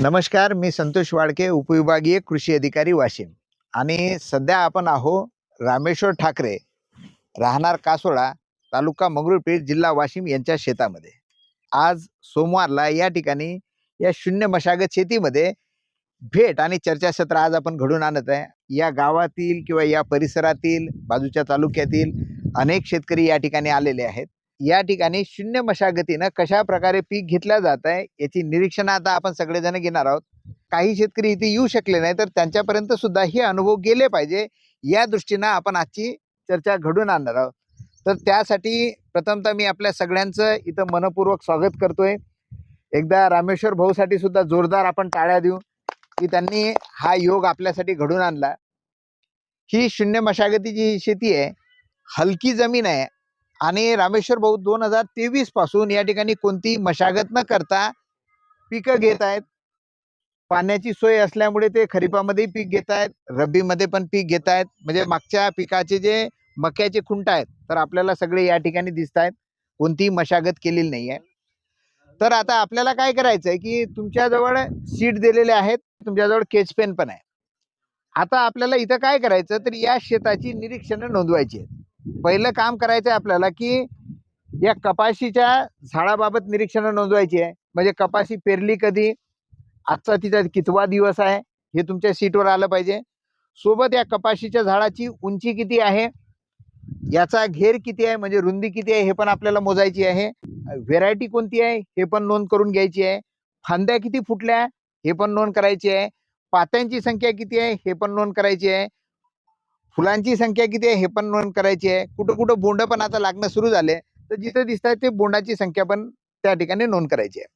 नमस्कार, मी संतोष वाडके, उपविभागीय कृषी अधिकारी वाशिम. आणि सध्या आपण आहो रामेश्वर ठाकरे, राहणार कासोळा, तालुका मंगरुळपीर, जिल्हा वाशिम यांच्या शेतामध्ये. आज सोमवारला या ठिकाणी या शून्य मशागत शेतीमध्ये भेट आणि चर्चासत्र आज आपण घडून आणत आहे. या गावातील किंवा या परिसरातील, बाजूच्या तालुक्यातील अनेक शेतकरी या ठिकाणी आलेले आहेत. या ठिकाणी शून्य मशागतीनं कशा प्रकारे पीक घेतलं जात आहे याची निरीक्षण आता आपण सगळेजण घेणार आहोत. काही शेतकरी इथे येऊ शकले नाही, तर त्यांच्यापर्यंत सुद्धा हे अनुभव गेले पाहिजे या दृष्टीनं आपण आजची चर्चा घडून आणणार आहोत. तर त्यासाठी प्रथमतः मी आपल्या सगळ्यांचं इथं मनपूर्वक स्वागत करतोय. एकदा रामेश्वर भाऊसाठी सुद्धा जोरदार आपण टाळ्या देऊ की त्यांनी हा योग आपल्यासाठी घडून आणला. ही शून्य मशागतीची शेती आहे, हलकी जमीन आहे आणि रामेश्वर भाऊ 2023 पासून या ठिकाणी कोणती मशागत न करता पिकं घेत आहेत. पाण्याची सोय असल्यामुळे ते खरीपामध्ये पीक घेत आहेत, रब्बीमध्ये पण पीक घेत आहेत. म्हणजे मागच्या पिकाचे जे मक्याचे खुंट आहेत तर आपल्याला सगळे या ठिकाणी दिसत आहेत, कोणतीही मशागत केलेली नाही आहे. तर आता आपल्याला काय करायचं आहे की तुमच्याजवळ सीड दिलेले आहेत, तुमच्याजवळ केच पेन पण आहे. आता आपल्याला इथं काय करायचं तर या शेताची निरीक्षणं नोंदवायची आहेत. पहिलं काम करायचं आहे आपल्याला की या कपाशीच्या झाडाबाबत निरीक्षणं नोंदवायची आहे. म्हणजे कपाशी पेरली कधी, आजचा तिचा कितवा दिवस आहे हे तुमच्या सीटवर आलं पाहिजे. सोबत या कपाशीच्या झाडाची उंची किती आहे, याचा घेर किती आहे, म्हणजे रुंदी किती आहे हे पण आपल्याला मोजायची आहे. व्हेरायटी कोणती आहे हे पण नोंद करून घ्यायची आहे. फांद्या किती फुटल्या हे पण नोंद करायची आहे. पात्यांची संख्या किती आहे हे पण नोंद करायची आहे. फुलांची संख्या किती आहे हे पण नोंद करायची आहे. कुठं कुठं बोंड पण आता लागणं सुरू झाले, तर जिथं दिसत आहे ते बोंडाची संख्या पण त्या ठिकाणी नोंद करायची आहे.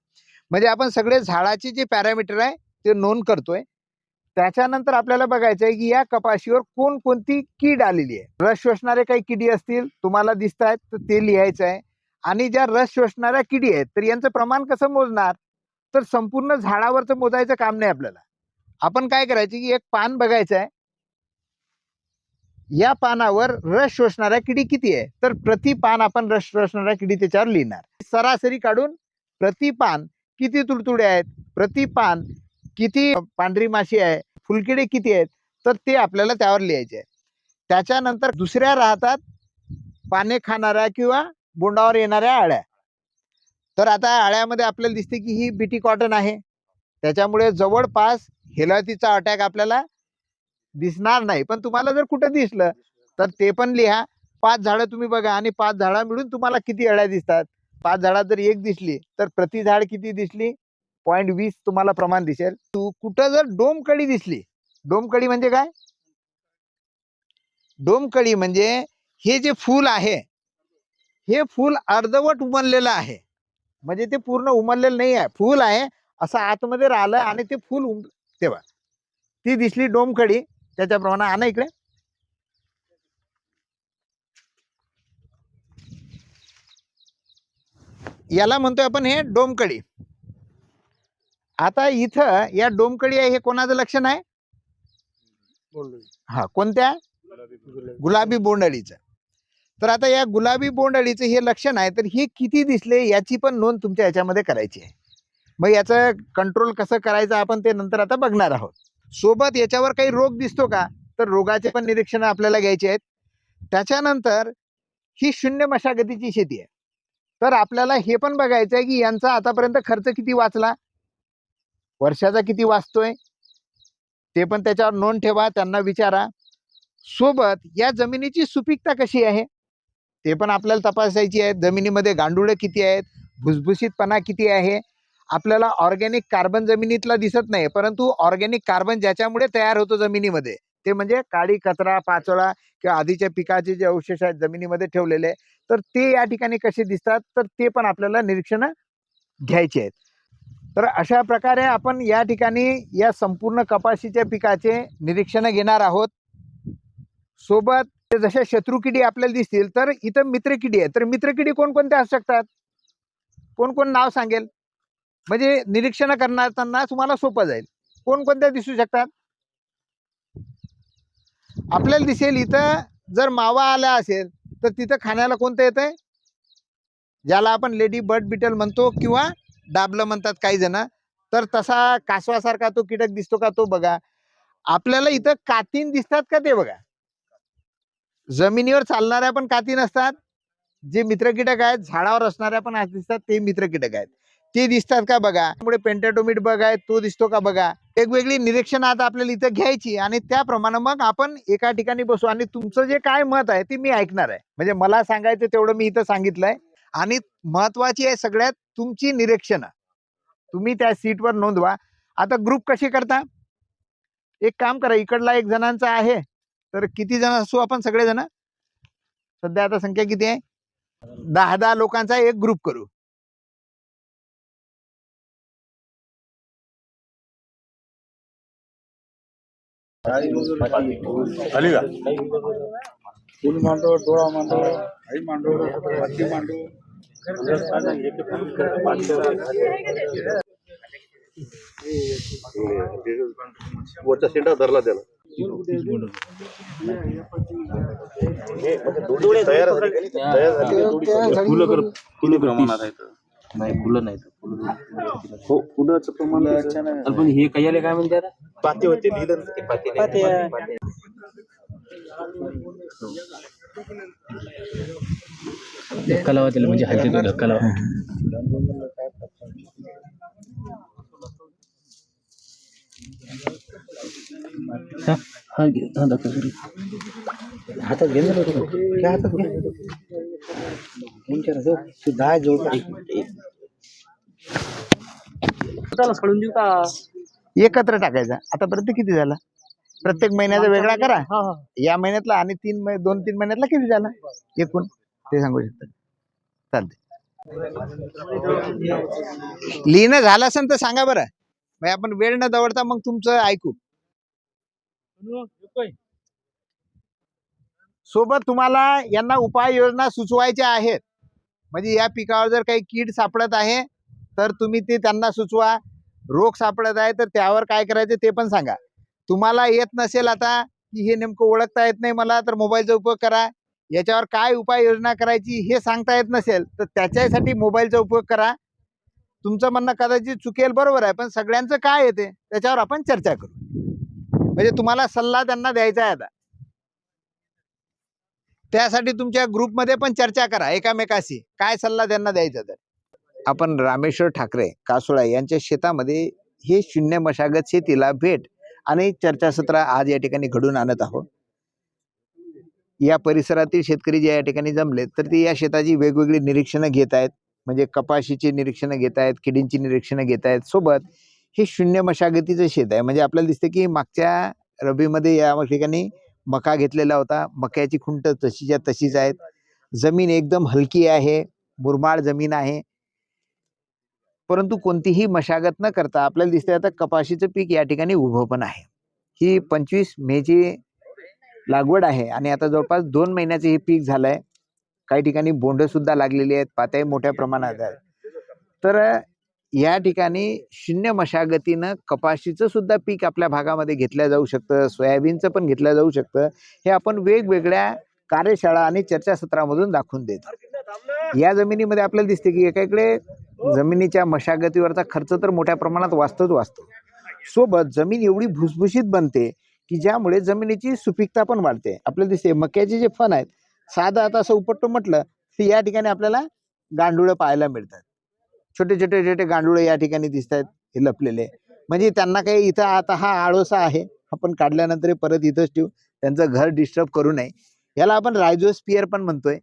म्हणजे आपण सगळे झाडाचे जे पॅरामीटर आहे ते नोंद करतोय. त्याच्यानंतर आपल्याला बघायचं आहे की या कपाशीवर कोणकोणती कीड आलेली आहे. रस शोषणारे काही किडी असतील तुम्हाला दिसत आहेत तर ते लिहायचं आहे. आणि ज्या रस शोषणाऱ्या किडी आहेत तर यांचं प्रमाण कसं मोजणार, तर संपूर्ण झाडावरचं मोजायचं काम नाही आपल्याला. आपण काय करायचं की एक पान बघायचं आहे, या पानावर रस शोषणाऱ्या किडी किती आहे, तर प्रति पान आपण रस शोषणाऱ्या किडी त्याच्यावर लिहिणार. सरासरी काढून प्रति पान किती तुडतुडे आहेत, प्रति पान किती पांढरी माशी आहे, फुलकिडे किती आहेत, तर ते आपल्याला त्यावर लिहायचे आहे. त्याच्यानंतर दुसऱ्या राहतात पाने खाणाऱ्या किंवा बोंडावर येणाऱ्या अळ्या. तर आता अळ्यामध्ये आपल्याला दिसते की ही बीटी कॉटन आहे, त्याच्यामुळे जवळपास हेलातीचा अटॅक आपल्याला दिसणार नाही. पण तुम्हाला जर कुठं दिसलं तर ते पण लिहा. 5 झाडं तुम्ही बघा आणि 5 झाडं मिळून तुम्हाला किती अळ्या दिसतात. 5 झाडात जर एक दिसली तर प्रति झाड किती दिसली, 0.20 तुम्हाला प्रमाण दिसेल. कुठं जर डोमकळी दिसली, डोमकळी म्हणजे काय, डोमकळी म्हणजे हे जे फूल आहे हे फूल अर्धवट उमललेलं आहे. म्हणजे ते पूर्ण उमललेलं नाही आहे, फूल आहे असं आतमध्ये राहिलं आणि ते फूल तेव्हा ती दिसली डोमकळी. त्याच्याप्रमाणे आणा इकडे. याला म्हणतोय आपण हे डोमकळी. आता इथं या डोमकळी आहे हे कोणाचं लक्षण आहे, हा कोणत्या, गुलाबी बोंडअळीचं. तर आता या गुलाबी बोंडअळीचं हे लक्षण आहे, तर हे किती दिसले याची पण नोंद तुमच्या याच्यामध्ये करायची आहे. मग याचं कंट्रोल कसं करायचं आपण ते नंतर आता बघणार आहोत. सोबत याच्यावर काही रोग दिसतो का, तर रोगाचे पण निरीक्षण आपल्याला घ्यायचे आहेत. त्याच्यानंतर ही शून्य मशागतीची शेती आहे, तर आपल्याला हे पण बघायचं आहे की यांचा आतापर्यंत खर्च किती वाचला, वर्षाचा किती वाचतोय ते पण त्याच्यावर नोंद ठेवा, त्यांना विचारा. सोबत या जमिनीची सुपीकता कशी आहे ते पण आपल्याला तपासायची आहे. जमिनीमध्ये गांडुळे किती आहेत, भुसभुशीतपणा किती आहे. आपल्याला ऑर्गॅनिक कार्बन जमिनीतला दिसत नाही, परंतु ऑर्गॅनिक कार्बन ज्याच्यामुळे तयार होतो जमिनीमध्ये ते म्हणजे काळी कचरा, पाचोळा किंवा आधीच्या पिकाचे जे अवशेष आहेत जमिनीमध्ये ठेवलेले, तर ते या ठिकाणी कसे दिसतात तर ते पण आपल्याला निरीक्षण घ्यायचे आहेत. तर अशा प्रकारे आपण या ठिकाणी या संपूर्ण कपाशीच्या पिकाचे निरीक्षण घेणार आहोत. सोबत जशा शत्रुकिडी आपल्याला दिसतील तर इथं मित्रकिडी आहे, तर मित्रकिडी कोणकोणत्या असू शकतात, कोण कोण नाव सांगेल, म्हणजे निरीक्षण करताना तुम्हाला सोपं जाईल. कोणकोणत्या दिसू शकतात आपल्याला दिसेल. इथं जर मावा आला असेल तर तिथं खाण्याला कोणतं येतंय, ज्याला आपण लेडी बर्ड बिटल म्हणतो किंवा डाबलं म्हणतात काही जण, तर तसा कासवासारखा तो कीटक दिसतो का तो बघा. आपल्याला इथं कातीन दिसतात का ते बघा. जमिनीवर चालणाऱ्या पण कातीन असतात, जे मित्र कीटक आहेत झाडावर असणाऱ्या पण दिसतात ते मित्र कीटक आहेत, ते दिसतात का बघा. त्यामुळे पेंटाटोमिट बघा तो दिसतो का बघा. वेगवेगळी निरीक्षण आता आपल्याला इथं घ्यायची आणि त्याप्रमाणे मग आपण एका ठिकाणी बसू आणि तुमचं जे काय मत आहे ते मी ऐकणार आहे. म्हणजे मला सांगायचं तेवढं मी इथं सांगितलंय. आणि महत्वाची आहे सगळ्यात तुमची निरीक्षण, तुम्ही त्या सीटवर नोंदवा. आता ग्रुप कशी करता, एक काम करा, इकडला एक जणांचा आहे तर किती जण असू आपण सगळे जण, सध्या आता संख्या किती आहे, 10 लोकांचा एक ग्रुप करू. आली का? फुल मांडव, डोळा मांडव, आई मांडव, हाती मांडव. वरचा सेंटर धरला त्याला. तयार फुलं प्रमाणात आहेत. नाही फुलं नाही हो, फुलाचं प्रमाण पण हे काही काय म्हणते आता पाते होते लिहिलं ना ते पाते. धक्का लावा त्याला, म्हणजे हलके धक्का लावा. हा घे, हा धक्का करू. हातात घे ना, काय हातात घे. दहा जोड सोडून देऊ का? एकत्र टाकायचा. आतापर्यंत किती झाला, प्रत्येक महिन्याचा वेगळा करा. या महिन्यातला आणि 2-3 महिन्यातला किती झाला एकूण ते सांगू शकता. चालते, लिहिणं झालं असेल तर सांगा बरं, म्हणजे आपण वेळ न दवडता मग तुमचं ऐकू. सोबत तुम्हाला यांना उपाययोजना सुचवायच्या आहेत. म्हणजे या पिकावर जर काही कीड सापडत आहे तर तुम्ही ते त्यांना सुचवा. रोग सापडत आहे तर त्यावर काय करायचं ते पण सांगा. तुम्हाला येत नसेल आता की हे नेमकं ओळखता येत नाही मला, तर मोबाईलचा उपयोग करा. याच्यावर काय उपाययोजना करायची हे सांगता येत नसेल तर त्याच्यासाठी मोबाईलचा उपयोग करा. तुमचं म्हणणं कदाचित चुकेल, बरोबर आहे, पण सगळ्यांचं काय येते त्याच्यावर आपण चर्चा करू. म्हणजे तुम्हाला सल्ला त्यांना द्यायचा आहे आता. त्यासाठी तुमच्या ग्रुपमध्ये पण चर्चा करा एकामेकाशी, काय सल्ला त्यांना द्यायचा. तर आपण रामेश्वर ठाकरे कासोळा यांच्या शेतामध्ये हे शून्य मशागत शेतीला भेट आणि चर्चासत्र आज या ठिकाणी घडून आणत आहोत. या परिसरातील शेतकरी जे या ठिकाणी जमले तर ते या शेताची वेगवेगळी निरीक्षणं घेत आहेत. म्हणजे कपाशीची निरीक्षणं घेत आहेत, किडींची निरीक्षणं घेत आहेत. सोबत हे शून्य मशागतीचं शेत आहे. म्हणजे आपल्याला दिसते की मागच्या रबीमध्ये या ठिकाणी मका घेतलेला होता. मक्याची खुंट तशीच्या तशीच आहेत. जमीन एकदम हलकी आहे, मुरमाड जमीन आहे. परंतु कोणतीही मशागत न करता आपल्याला दिसते आता कपाशीचं पीक या ठिकाणी उभं पण आहे. ही 25 मेची लागवड आहे आणि आता जवळपास 2 महिन्याचे हे पीक झालंय. काही ठिकाणी बोंड सुद्धा लागलेली आहेत, पात्याही मोठ्या प्रमाणात आहेत. तर या ठिकाणी शून्य मशागतीनं कपाशीचं सुद्धा पीक आपल्या भागामध्ये घेतलं जाऊ शकतं, सोयाबीनचं पण घेतलं जाऊ शकतं. हे आपण वेगवेगळ्या कार्यशाळा आणि चर्चासत्रामधून दाखवून देतो. या जमिनीमध्ये आपल्याला दिसते की एकाकडे जमिनीच्या मशागतीवरचा खर्च तर मोठ्या प्रमाणात वाचतो. सोबत जमीन एवढी भुसभुशीत बनते की ज्यामुळे जमिनीची सुपीकता पण वाढते. आपल्याला दिसते मक्याचे जे फण आहेत, साधं आता असं उपटतो म्हटलं तर या ठिकाणी आपल्याला गांडुळं पाहायला मिळतात. छोटे छोटे छोटे गांडुळे या ठिकाणी दिसत आहेत हे लपलेले. म्हणजे त्यांना काही इथं आता हा आळोसा आहे, आपण काढल्यानंतर परत इथंच ठेवू, त्यांचं घर डिस्टर्ब करू नये. याला आपण रायझोस्पियर पण म्हणतोय.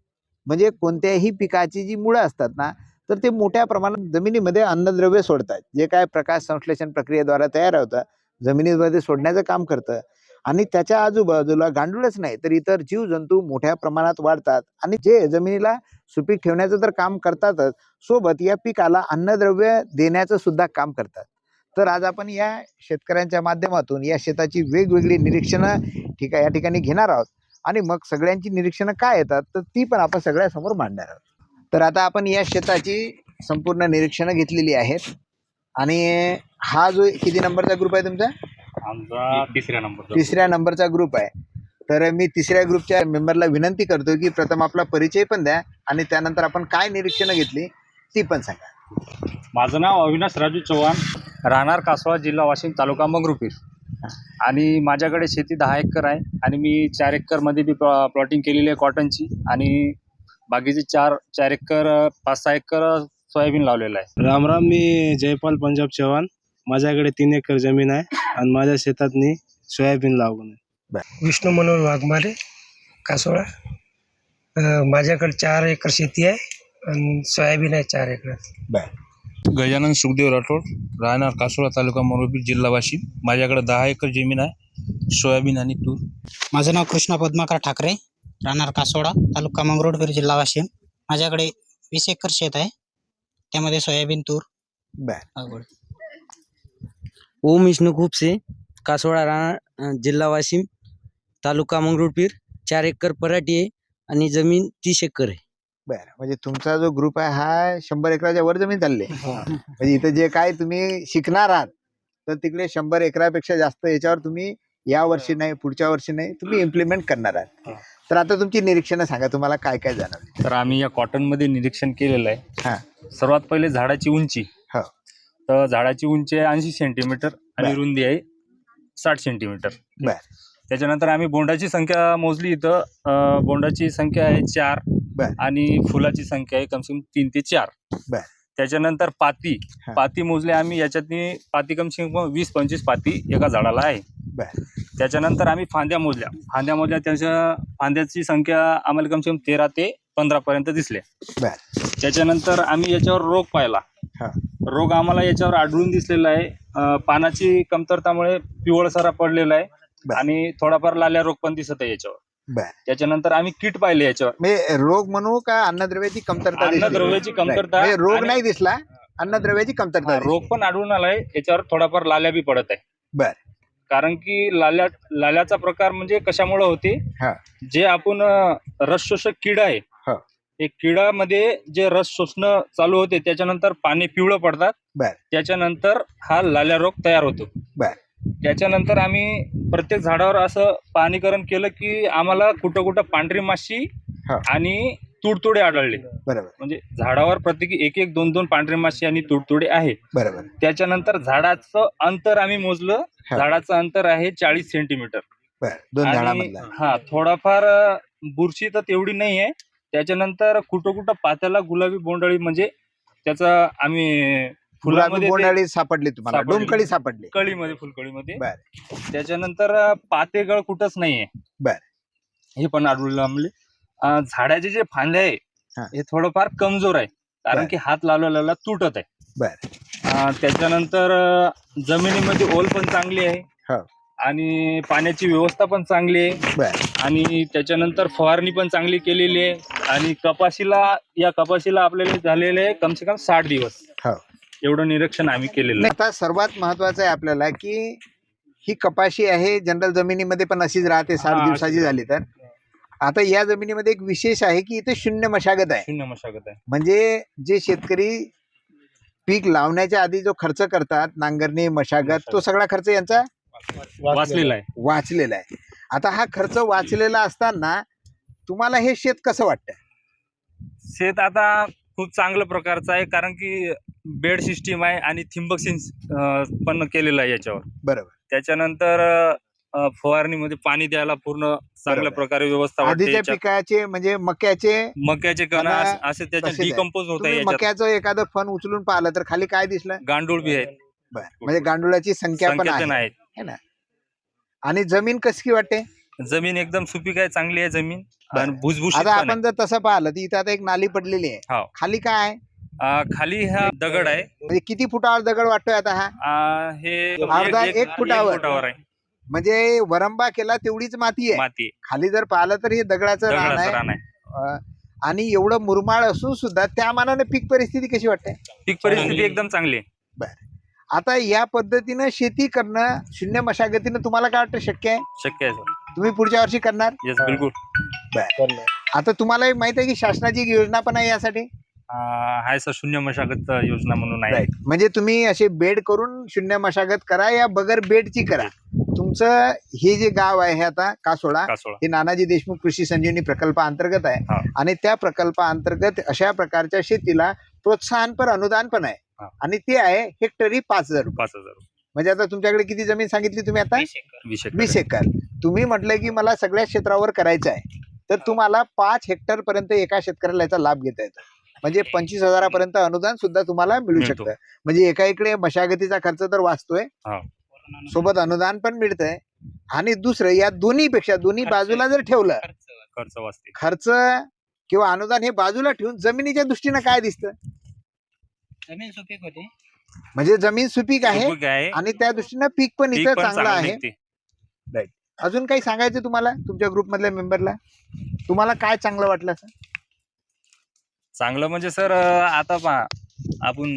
म्हणजे कोणत्याही पिकाची जी मुळं असतात ना, तर ते मोठ्या प्रमाणात जमिनीमध्ये अन्नद्रव्य सोडतात. जे काय प्रकाश संश्लेषण प्रक्रियेद्वारे तयार होतं जमिनीमध्ये सोडण्याचं काम करतं. आणि त्याच्या आजूबाजूला गांडूळच नाही तर इतर जीवजंतू मोठ्या प्रमाणात वाढतात आणि जे जमिनीला सुपीक ठेवण्याचं तर काम करतातच, सोबत या पिकाला अन्नद्रव्य देण्याचं सुद्धा काम करतात. तर आज आपण या शेतकऱ्यांच्या माध्यमातून या शेताची वेगवेगळी निरीक्षणं या ठिकाणी घेणार आहोत. आणि मग सगळ्यांची निरीक्षणं काय येतात तर ती पण आपण सगळ्यासमोर मांडणार आहोत. तर आता आपण या शेताची संपूर्ण निरीक्षणं घेतलेली आहेत. आणि हा जो किती नंबरचा ग्रुप आहे तुमचा? आमचा तिसऱ्या नंबरचा ग्रुप आहे. तर मी तिसऱ्या ग्रुपच्या मेंबरला विनंती करतो की प्रथम आपला परिचय पण द्या आणि त्यानंतर आपण काय निरीक्षणं घेतली ती पण सांगा. माझं नाव अविनाश राजू चव्हाण, राहणार कासोळा, जिल्हा वाशिम, तालुका मंगरुळपीर. आणि माझ्याकडे शेती 10 एकर आहे आणि मी 4 एकरमध्ये बी प्लॉटिंग केलेली आहे कॉटनची आणि बाकीचे 4 एकर 5-6 एकर सोयाबीन लावलेलं आहे. राम राम. मी जयपाल पंजाब चव्हाण. माझ्याकडे 3 एकर जमीन आहे आणि माझ्या शेतात मी सोयाबीन लावून आहे. विष्णू मनोहर वाघमारे, कासोळा. माझ्याकडे 4 एकर शेती आहे आणि सोयाबीन आहे 4 एकर. गजानन सुखदेव राठोड, राहणार कासोळा, तालुका मंगरुळपीर, जिल्हा वाशिम. माझ्याकडे 10 एकर जमीन आहे, सोयाबीन आणि तूर. माझं नाव कृष्णा पद्माकर ठाकरे, राहणार कासोळा, तालुका मंगरुळपीर, जिल्हा वाशिम. माझ्याकडे 20 एकर शेत आहे, त्यामध्ये सोयाबीन, तूर लागवड. ओम विष्णू खुपसे, कासोळा, राहणार जिल्हा वाशिम, तालुका मंगरुळपीर. 4 एकर पराठी आहे आणि जमीन 30 एकर आहे. बरं, म्हणजे तुमचा जो ग्रुप आहे हा 100 एकराच्या वर जमीन चालली आहे. म्हणजे इथं जे काय तुम्ही शिकणार आहात तर तिकडे 100 एकरापेक्षा जास्त याच्यावर तुम्ही या वर्षी नाही, पुढच्या वर्षी नाही, तुम्ही इम्प्लिमेंट करणार आहात. तर आता तुमची निरीक्षणं सांगा, तुम्हाला काय काय जाणवलं. तर आम्ही या कॉटनमध्ये निरीक्षण केलेलं हा. आहे. सर्वात पहिले झाडाची उंची. हो. तर झाडाची उंची आहे 80 सेंटीमीटर आणि बर. रुंदी आहे 60 सेंटीमीटर. बर. त्याच्यानंतर आम्ही बोंडाची संख्या मोजली. इथं बोंडाची संख्या आहे 4 बर. आणि फुलाची संख्या आहे कमसे कम 3 ते 4. बर. त्याच्यानंतर पाती हा. पाती मोजले आम्ही. याच्यातनी पाती कमसे कम 20-25 पाती एका झाडाला आहे. बर. त्याच्यानंतर आम्ही फांद्या मोजल्या. त्याच्या फांद्याची संख्या आम्हाला कमसे कम 13 ते 15 पर्यंत दिसले. बर. त्याच्यानंतर आम्ही याच्यावर रोग पाहिला. हा. रोग आम्हाला याच्यावर आढळून दिसलेला आहे. पानाची कमतरतामुळे पिवळसरा पडलेला आहे बर. आणि थोडाफार लाल्या रोग पण दिसत आहे याच्यावर. बर. त्याच्यानंतर आम्ही किट पाहिले याच्यावर. म्हणजे रोग म्हणू का अन्नद्रव्याची कमतरता दिसली? अन्नद्रव्याची कमतरता. म्हणजे रोग आणि- नाही दिसला, अन्नद्रव्याची कमतरता दिसली. रोग पण आढळून आलाय. याच्यावर थोडाफार लाल्या बी पडत आहे. बर. कारण की लाल्याचा प्रकार म्हणजे कशामुळे होते, हा. जे आपण रस शोषक किडा आहे, हा. एक किडामध्ये जे रस शोषणं चालू होते त्याच्यानंतर पाने पिवळं पडतात. बर. त्याच्यानंतर हा लाल्या रोग तयार होतो. बर. त्याच्यानंतर आम्ही प्रत्येक झाडावर असं पाहणीकरण केलं की आम्हाला कुठं कुठं पांढरी माशी हा. आणि तुडतुडे आढळले. बरोबर. म्हणजे झाडावर प्रत्येकी 1-1, 2-2 पांढरी माशी आणि तुडतुडे आहे. बरोबर. त्याच्यानंतर झाडाचं अंतर आम्ही मोजलं. हा. झाडाचं अंतर आहे 40 सेंटीमीटर. बर. 2 आणि झाडामधला. हा, थोडाफार बुरशी तर तेवढी नाही आहे. त्याच्यानंतर कुठं कुठं पात्याला गुलाबी बोंडअळी म्हणजे त्याचा आम्ही गुलाबी फुलामध्ये ते बोंडअळी सापडली तुम्हाला, सापडली. डोमकळी सापडली. कळीमध्ये, फुलकळीमध्ये. बर. त्याच्यानंतर पातेगळ कुठंच नाहीये. बर. हे पण आढळलं आम्हाला. झाडाचे जे फांदे आहे हा. हे थोडंफार कमजोर आहे, कारण बर. की हात लावलेला तुटत आहे. बर. त्याच्यानंतर जमिनीमध्ये ओल पण चांगली आहे. हो. आणि पाण्याची व्यवस्था पण चांगली आहे. बर. आणि त्याच्यानंतर फवारणी पण चांगली केलेली आहे. आणि या कपाशीला आपल्याला झालेले कमसे कम 60 दिवस. हो. एवढं निरीक्षण आम्ही केलेलं आहे. आता सर्वात महत्वाचं आहे आपल्याला की ही कपाशी आहे, जनरल जमिनीमध्ये पण अशीच राहते 60 हा, दिवसाची झाली तर. आता या जमिनीमध्ये एक विशेष आहे की इथे शून्य मशागत आहे. 0 मशागत आहे. म्हणजे जे शेतकरी पीक लावण्याच्या आधी जो खर्च करतात, नांगरणी, मशागत, तो सगळा खर्च यांचा वाचलेला आहे. वाचलेला आहे. आता हा खर्च वाचलेला असताना तुम्हाला हे शेत कसं वाटतं? शेत आता खूप चांगल्या प्रकारचं आहे, कारण की बेड सिस्टीम आहे आणि ठिबक पण केलेलं आहे याच्यावर. बरोबर. त्याच्यानंतर फवारणीमध्ये पाणी द्यायला पूर्ण चांगल्या बरोबर. प्रकारे व्यवस्था वाटते आधीच्या याच्यात. पिकाचे म्हणजे मक्याचे कणा कणा असे त्याच्यात तसेच आहे. डिकम्पोज होत आहे. तुम्ही याच्यात मक्याचं एखादं फण उचलून पाहिलं तर खाली काय दिसलं? गांडूळ बी आहेत. म्हणजे गांडुळाची संख्या पण संख्या आहे आहेत. है ना. आणि जमीन कशी वाटते? जमीन एकदम सुपीक आहे, चांगली आहे जमीन. बरं. आणि भुसभुशीत आता पण आपण जर तसं पाहिलं तर इथं आता एक नाली पडलेली आहे. हो. खाली काय आहे? खाली हा दगड आहे. म्हणजे किती फुटावर दगड वाटतोय आता हा? हे अर्धा एक फुटावर. फुटावर आहे म्हणजे वरंबा केला तेवढीच माती आहे. माती. खाली जर पाहिलं तर हे दगडाचं रान दगडाचं आहे. रान आहे. आणि एवढं मुरमाळ असून सुद्धा त्या मानाने पीक परिस्थिती कशी वाटते? पीक परिस्थिती एकदम चांगली आहे. आता या पद्धतीनं शेती करणं शून्य मशागतीनं तुम्हाला काय वाटतं शक्य आहे? शक्य आहे सर. तुम्ही पुढच्या वर्षी करणार? येस, बिलकुल. आता तुम्हाला माहित आहे की शासनाची एक योजना पण आहे यासाठी? आहे सर, शून्य मशागत योजना म्हणून आहे. म्हणजे तुम्ही असे बेड करून शून्य मशागत करा या बगर बेडची करा. तुमचं हे जे गाव आहे हे आता कासोळा, हे नानाजी देशमुख कृषी संजीवनी प्रकल्पाअंतर्गत आहे. हा. आणि त्या प्रकल्पाअंतर्गत अशा प्रकारच्या शेतीला प्रोत्साहन पर अनुदान पण आहे. हा. आणि ते आहे हेक्टरी 5,000 रुपये. 5,000 म्हणजे आता तुमच्याकडे किती जमीन सांगितली तुम्ही आता? 20 एकर. तुम्ही म्हटलं की मला सगळ्या क्षेत्रावर करायचं आहे, तर तुम्हाला 5 हेक्टर पर्यंत एका शेतकऱ्याला याचा लाभ घेता येतो. म्हणजे 25,000पर्यंत अनुदान सुद्धा तुम्हाला मिळू मिळतो. शकतं. म्हणजे एका इकडे मशागतीचा खर्च तर वाचतोय, हा. सोबत अनुदान पण मिळतंय, आणि दुसरं या दोन्हीपेक्षा दोन्ही बाजूला जर ठेवलं, खर्च वाचते. खर्च किंवा अनुदान हे बाजूला ठेवून जमिनीच्या दृष्टीनं काय दिसतं? जमीन सुपीक होते. म्हणजे जमीन सुपीक आहे उपयोग आहे. आणि त्या दृष्टीनं पीक पण पीक इथं पण चांगलं आहे. निघते. अजून काही सांगायचं तुम्हाला तुमच्या ग्रुपमधल्या मेंबरला? तुम्हाला काय चांगलं वाटलं असं? चांगलं म्हणजे सर आता पहा, आपण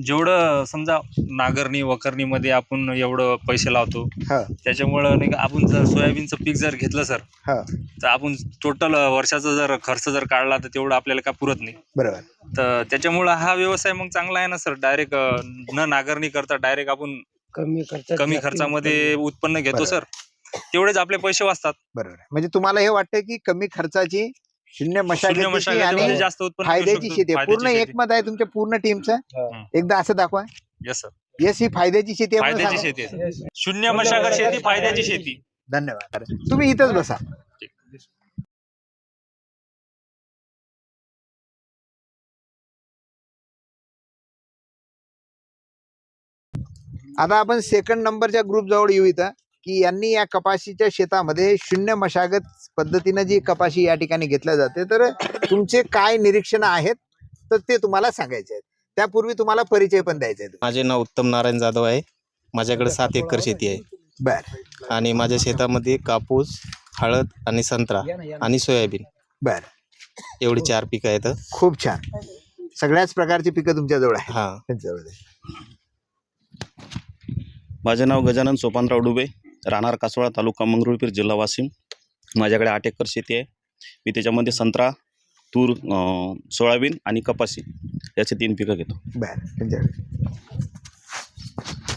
जेवढं समजा नांगरणी वखरणीमध्ये आपण एवढं पैसे लावतो, हा. त्याच्यामुळं नाही का, आपण जर सोयाबीनचं पीक जर घेतलं सर, हा. तर आपण टोटल वर्षाचा जर खर्च जर काढला तर तेवढं आपल्याला काय पुरत नाही. बरोबर. तर त्याच्यामुळं हा व्यवसाय मग चांगला आहे ना सर. डायरेक्ट न नांगरणी करता डायरेक्ट आपण कमी खर्चामध्ये उत्पन्न घेतो बरोबर. सर. तेवढेच आपले पैसे वाचतात. बरोबर. म्हणजे तुम्हाला हे वाटतं की कमी खर्चाची, शून्य शून्य मशागतीची मशागतीमध्ये आणि जास्त उत्पन्न घेऊ फायद्याची शकतो. शेती आहे. फायद्याची पूर्ण शेती. एकमत आहे तुमच्या पूर्ण टीमचं. हं. एकदा असं दाखवा. Yes, sir. येस, ही फायद्याची शेती आहे म्हणून फायद्याची सांगा. शेती आहे. शून्य मशागत शेती, फायद्याची शेती. धन्यवाद. तुम्ही इथंच बसा. आता आपण सेकंड नंबरच्या ग्रुप जवळ येऊ इथं, की यांनी या कपाशीच्या शेतामध्ये शून्य मशागत पद्धतीनं जी कपाशी या ठिकाणी घेतल्या जाते, तर तुमचे काय निरीक्षण आहेत तर ते तुम्हाला सांगायचे आहेत. त्यापूर्वी तुम्हाला परिचय पण द्यायचा आहे. माझे नाव उत्तम नारायण जाधव आहे. माझ्याकडे 7 एकर शेती आहे बर आणि माझ्या शेतामध्ये कापूस, हळद आणि संत्रा आणि सोयाबीन बर एवढी 4 पिकं आहेत. खूप छान. सगळ्याच प्रकारची पिकं तुमच्याजवळ आहेत. हां. त्यांच्याजवळ आहे. माझे नाव गजानन सोपानराव डुबे, राहणार कासोळा, तालुका मंगरुळपीर, जिल्हा वाशिम. माझ्याकडे 8 एकर शेती आहे. मी त्याच्यामध्ये संत्रा, तूर, सोयाबीन आणि कपाशी याचे 3 पिकं घेतो. बर त्यांच्याकडे.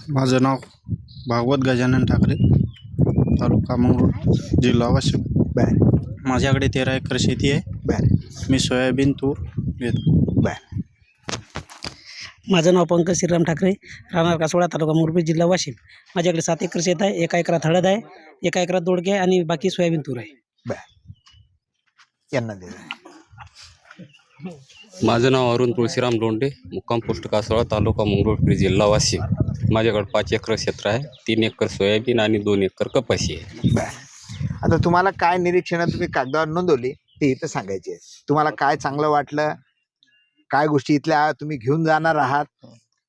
माझं नाव भागवत गजानन ठाकरे, तालुका मंगरूळ, जिल्हा वाशिम. बर माझ्याकडे 13 एकर शेती आहे. बर मी सोयाबीन, तूर घेतो. बर माझं नाव पंकज श्रीराम ठाकरे, राहणार कासोळा, तालुका मुरबी, जिल्हा वाशिम. माझ्याकडे 7 एकर शेत आहे. 1 एकरात हळद आहे, 1 एकरात दोडके आहे आणि बाकी सोयाबीन तूर आहे. बर यांना दे. माझं नाव अरुण तुळशीराम लोंढे, मुक्काम पोस्ट कासोळा, तालुका मंगरुळपीर, जिल्हा वाशिम. माझ्याकडे 5 एकर क्षेत्र आहे. 3 एकर सोयाबीन आणि 2 एकर कपाशी आहे. बर आता तुम्हाला काय निरीक्षणं तुम्ही कागदावर नोंदवली ते इथं सांगायची आहे. तुम्हाला काय चांगलं वाटलं, काय गोष्टी इथल्या तुम्ही घेऊन जाणार आहात,